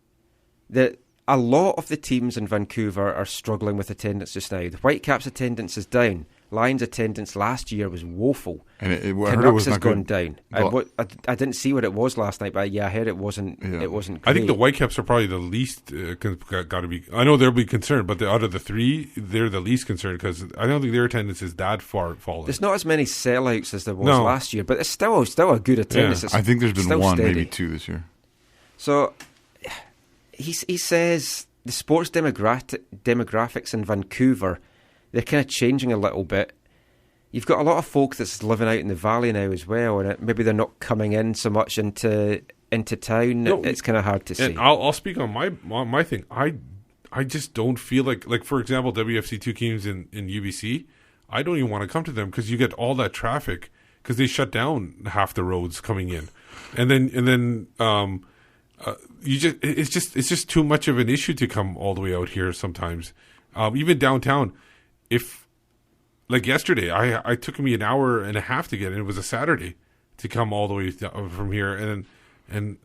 A lot of the teams in Vancouver are struggling with attendance just now. The Whitecaps attendance is down. Lions attendance last year was woeful. And I heard it Canucks was has not gone good. down. I didn't see what it was last night, but I heard it wasn't. Yeah. It wasn't great. I think the Whitecaps are probably the least got to be. I know they'll be concerned, but out of the three, they're the least concerned because I don't think their attendance is that far fallen. There's not as many sellouts as there was last year, but it's still a good attendance. Yeah. It's I think there's been still one, steady. maybe two this year. So he says the sports demographics in Vancouver, they're kind of changing a little bit. You've got a lot of folk that's living out in the valley now as well, and maybe they're not coming in so much into town. No, it's kind of hard to see. And I'll speak on my thing. I just don't feel like for example, WFC2 teams in UBC, I don't even want to come to them because you get all that traffic because they shut down half the roads coming in, and then it's just too much of an issue to come all the way out here sometimes. Even downtown, if like yesterday, I took me an hour and a half to get in. It was a Saturday to come all the way from here, and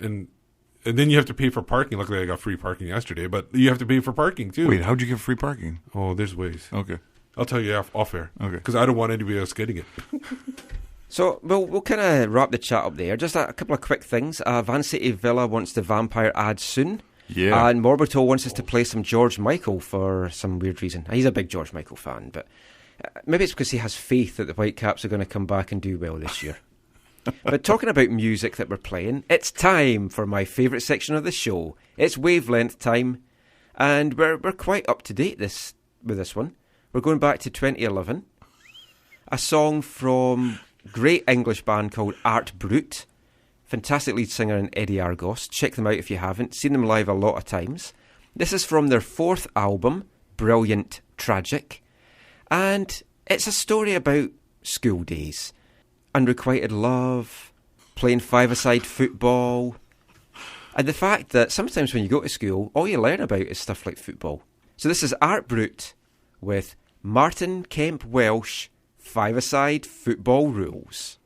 then you have to pay for parking. Luckily, I got free parking yesterday, but you have to pay for parking too. Wait, how'd you get free parking? Oh, there's ways. Okay. I'll tell you off air. Okay. Because I don't want anybody else getting it. So we'll kind of wrap the chat up there. Just a couple of quick things. Van City Villa wants the Vampire ad soon. Yeah. And Morbito wants us to play some George Michael for some weird reason. He's a big George Michael fan, but maybe it's because he has faith that the Whitecaps are going to come back and do well this year. But talking about music that we're playing, it's time for my favourite section of the show. It's Wavelength time, and we're quite up to date with this one. We're going back to 2011. A song from a great English band called Art Brut. Fantastic lead singer in Eddie Argos. Check them out if you haven't. Seen them live a lot of times. This is from their fourth album, Brilliant Tragic. And it's a story about school days. Unrequited love, playing five-a-side football. And the fact that sometimes when you go to school, all you learn about is stuff like football. So this is Art Brut with Martin Kemp Welsh, Five-a-Side Football Rules.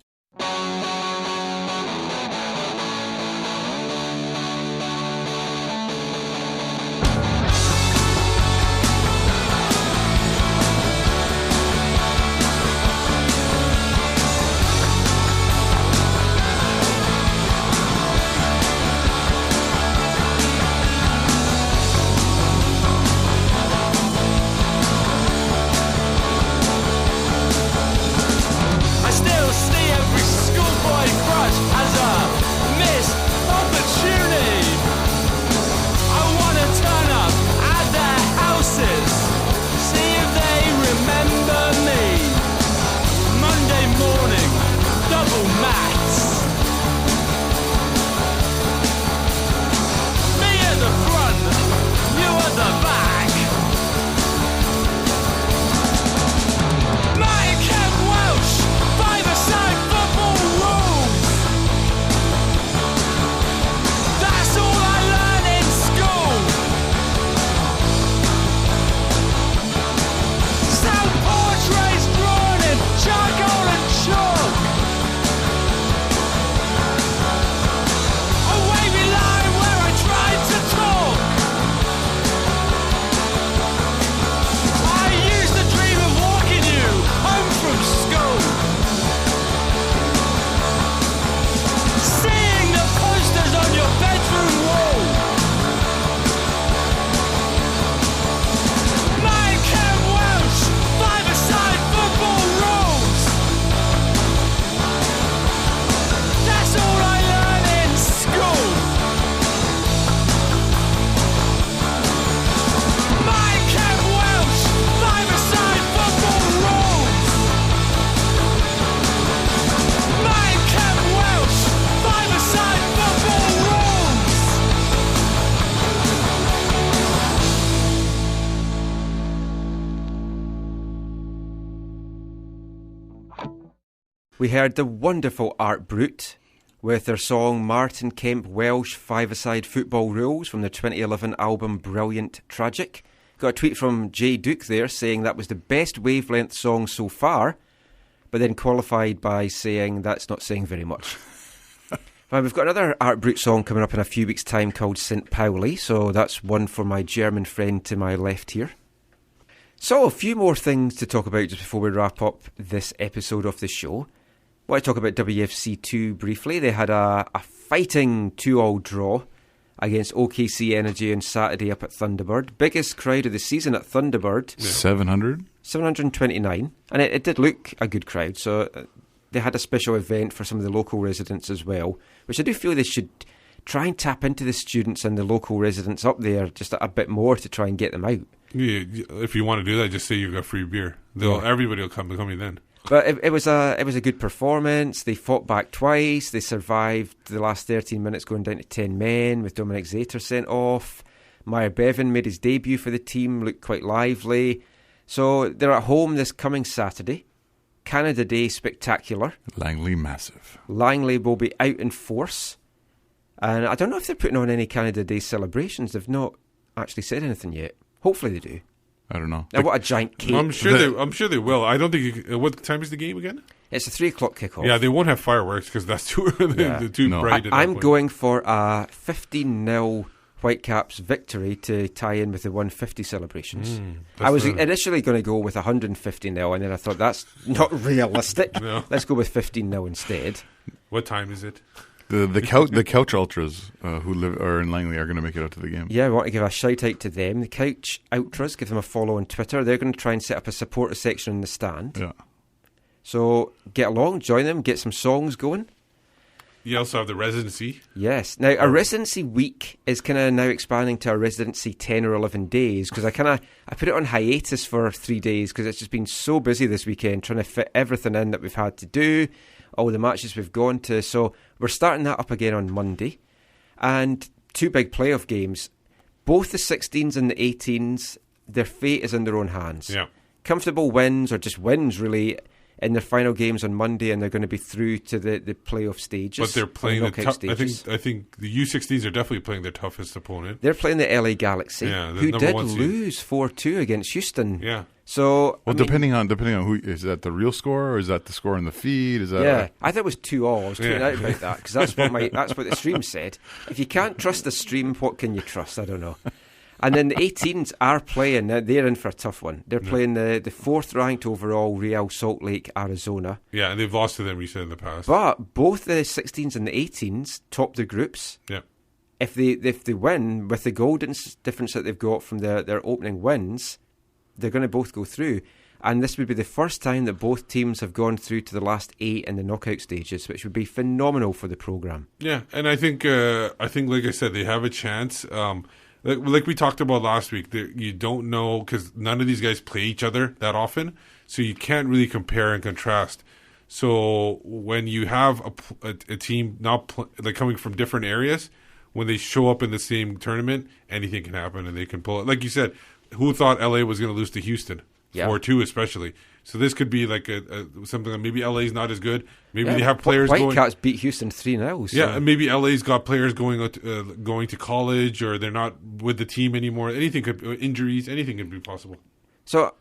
we heard the wonderful Art Brut with their song Martin Kemp Welsh Five-A-Side Football Rules from their 2011 album Brilliant Tragic. Got a tweet from Jay Duke there saying that was the best Wavelength song so far, but then qualified by saying that's not saying very much. We've got another Art Brut song coming up in a few weeks' time called St. Pauli, so that's one for my German friend to my left here. So, a few more things to talk about just before we wrap up this episode of the show. I want to talk about WFC2 briefly. They had a fighting 2-2 draw against OKC Energy on Saturday up at Thunderbird. Biggest crowd of the season at Thunderbird. 700? 729. And it did look a good crowd, so they had a special event for some of the local residents as well, which I do feel they should try and tap into the students and the local residents up there just a bit more to try and get them out. Yeah, if you want to do that, just say you've got free beer. Everybody will come in then. But it was a good performance. They fought back twice. They survived the last 13 minutes going down to 10 men with Dominic Zater sent off. Meyer Bevan made his debut for the team, looked quite lively. So they're at home this coming Saturday. Canada Day spectacular. Langley massive. Langley will be out in force. And I don't know if they're putting on any Canada Day celebrations. They've not actually said anything yet. Hopefully they do. I don't know. Now, what a giant cake. I'm sure they will. I don't think... what time is the game again? It's a 3 o'clock kickoff. Yeah, they won't have fireworks because that's too bright. I'm going for a 15-0 Whitecaps victory to tie in with the 150 celebrations. I was initially going to go with 150-0, and then I thought that's not realistic. No. Let's go with 15-0 instead. What time is it? The Couch Ultras who are in Langley are going to make it out to the game. Yeah, I want to give a shout out to them. The Couch Ultras, give them a follow on Twitter. They're going to try and set up a supporter section in the stand. Yeah. So get along, join them, get some songs going. You also have the residency. Yes. Now, a residency week is kind of now expanding to a residency 10 or 11 days because I put it on hiatus for 3 days because it's just been so busy this weekend trying to fit everything in that we've had to do, all the matches we've gone to. So we're starting that up again on Monday. And 2 big playoff games. Both the 16s and the 18s, their fate is in their own hands. Yeah. Comfortable wins, or just wins really, in their final games on Monday, and they're going to be through to the playoff stages. But they're playing the tough. Stages. I think the U16s are definitely playing their toughest opponent. They're playing the LA Galaxy, who did lose 4-2 against Houston. Yeah. So depending on who is that, the real score, or is that the score in the feed? Is that I thought it was 2-2. I was tweeting out about that because that's what the stream said. If you can't trust the stream, what can you trust? I don't know. And then the 18s are playing. They're in for a tough one. They're playing the 4th ranked overall Real Salt Lake, Arizona. Yeah, and they've lost to them, you said, in the past. But both the 16s and the 18s top their groups. Yeah. If they win with the goal difference that they've got from their opening wins, they're going to both go through. And this would be the first time that both teams have gone through to the last 8 in the knockout stages, which would be phenomenal for the programme. Yeah, and I think, like I said, they have a chance. Like we talked about last week, you don't know because none of these guys play each other that often, so you can't really compare and contrast. So when you have a team coming from different areas, when they show up in the same tournament, anything can happen and they can pull it. Like you said, who thought LA was going to lose to Houston? Yeah. 4-2 especially. So this could be like something that maybe LA's not as good. Maybe they have players going... Whitecaps beat Houston 3-0. So. Yeah, and maybe LA's got players going to college, or they're not with the team anymore. Injuries, anything could be possible. So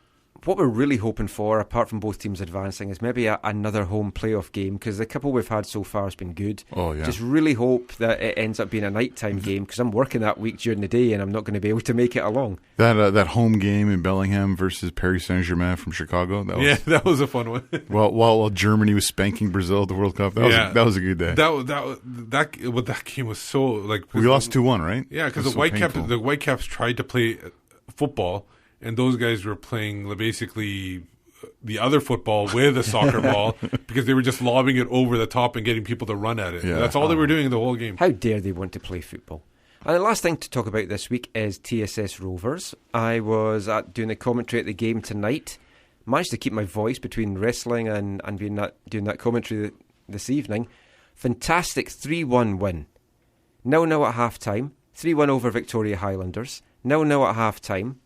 what we're really hoping for, apart from both teams advancing, is maybe another home playoff game, because the couple we've had so far has been good. Oh, yeah. Just really hope that it ends up being a nighttime game, because I'm working that week during the day and I'm not going to be able to make it along. That home game in Bellingham versus Paris Saint-Germain from Chicago. That was a fun one. while Germany was spanking Brazil at the World Cup. That was a good day. That game was so like we lost 2-1, right? Yeah, because the Whitecaps tried to play football. And those guys were playing basically the other football with a soccer ball because they were just lobbing it over the top and getting people to run at it. Yeah. That's all they were doing the whole game. How dare they want to play football? And the last thing to talk about this week is TSS Rovers. I was doing the commentary at the game tonight. Managed to keep my voice between wrestling and doing that commentary this evening. Fantastic 3-1 win. 0-0 at half-time. 3-1 over Victoria Highlanders. 0-0 at half-time.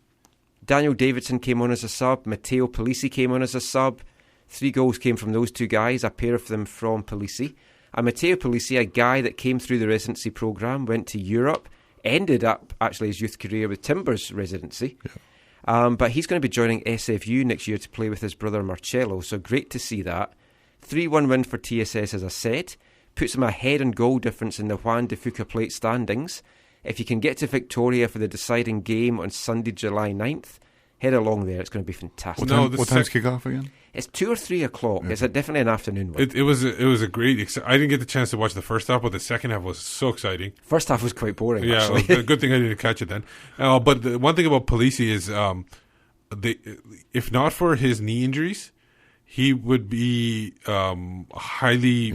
Daniel Davidson came on as a sub. Matteo Polisi came on as a sub. 3 goals came from those 2 guys, a pair of them from Polisi. And Matteo Polisi, a guy that came through the residency programme, went to Europe, ended up actually his youth career with Timbers residency. Yeah. But he's going to be joining SFU next year to play with his brother Marcello, so great to see that. 3-1 win for TSS, as I said. Puts him ahead in goal difference in the Juan de Fuca Plate standings. If you can get to Victoria for the deciding game on Sunday, July 9th, head along there. It's going to be fantastic. What time's kick-off again? It's 2 or 3 o'clock. Yeah. It's definitely an afternoon one. It was a great... I didn't get the chance to watch the first half, but the second half was so exciting. First half was quite boring, yeah, actually. Yeah, good thing I didn't catch it then. But the one thing about Polisi is, if not for his knee injuries, he would be highly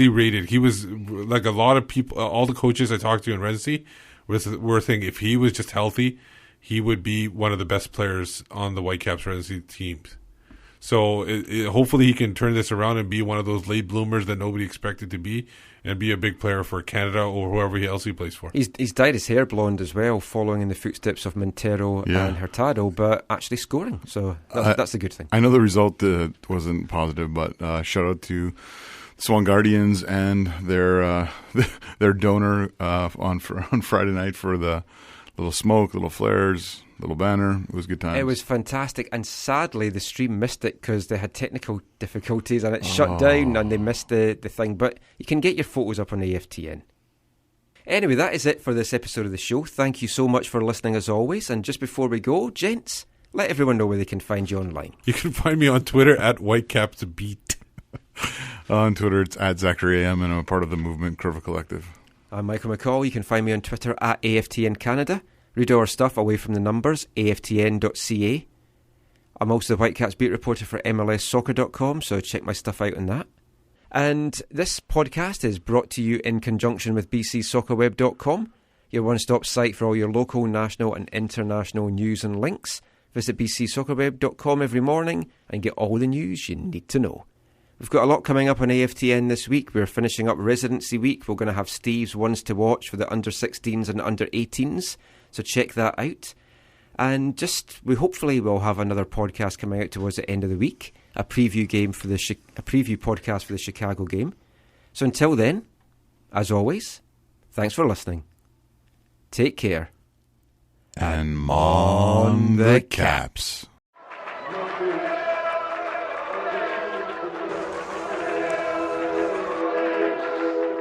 rated. He was, like a lot of people, all the coaches I talked to in residency were thinking if he was just healthy, he would be one of the best players on the Whitecaps residency teams. So hopefully he can turn this around and be one of those late bloomers that nobody expected to be, and be a big player for Canada or whoever else he plays for. He's dyed his hair blonde as well, following in the footsteps of Montero and Hurtado, but actually scoring. So that's a good thing. I know the result wasn't positive, but shout out to Swan Guardians and their donor on Friday night for the little smoke, little flares, little banner. It was good times. It was fantastic, and sadly the stream missed it because they had technical difficulties and it shut down and they missed the thing. But you can get your photos up on AFTN. Anyway, that is it for this episode of the show. Thank you so much for listening as always. And just before we go, gents, let everyone know where they can find you online. You can find me on Twitter at WhitecapsBeat. On Twitter, it's at Zachary AM, and I'm a part of the Movement Curva Collective. I'm Michael McCall. You can find me on Twitter at AFTN Canada. Read our stuff away from the numbers, aftn.ca. I'm also the Whitecaps beat reporter for MLSsoccer.com, so check my stuff out on that. And this podcast is brought to you in conjunction with bcsoccerweb.com, your one-stop site for all your local, national and international news and links. Visit bcsoccerweb.com every morning and get all the news you need to know. We've got a lot coming up on AFTN this week. We're finishing up residency week. We're going to have Steve's ones to watch for the under-16s and under-18s. So check that out. And we hopefully will have another podcast coming out towards the end of the week. A preview podcast for the Chicago game. So until then, as always, thanks for listening. Take care. And mon the Caps.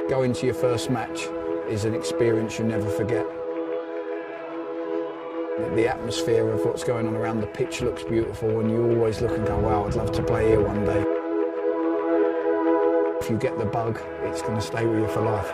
Going to your first match is an experience you'll never forget. The atmosphere of what's going on around the pitch looks beautiful, and you always look and go, wow, I'd love to play here one day. If you get the bug, it's going to stay with you for life.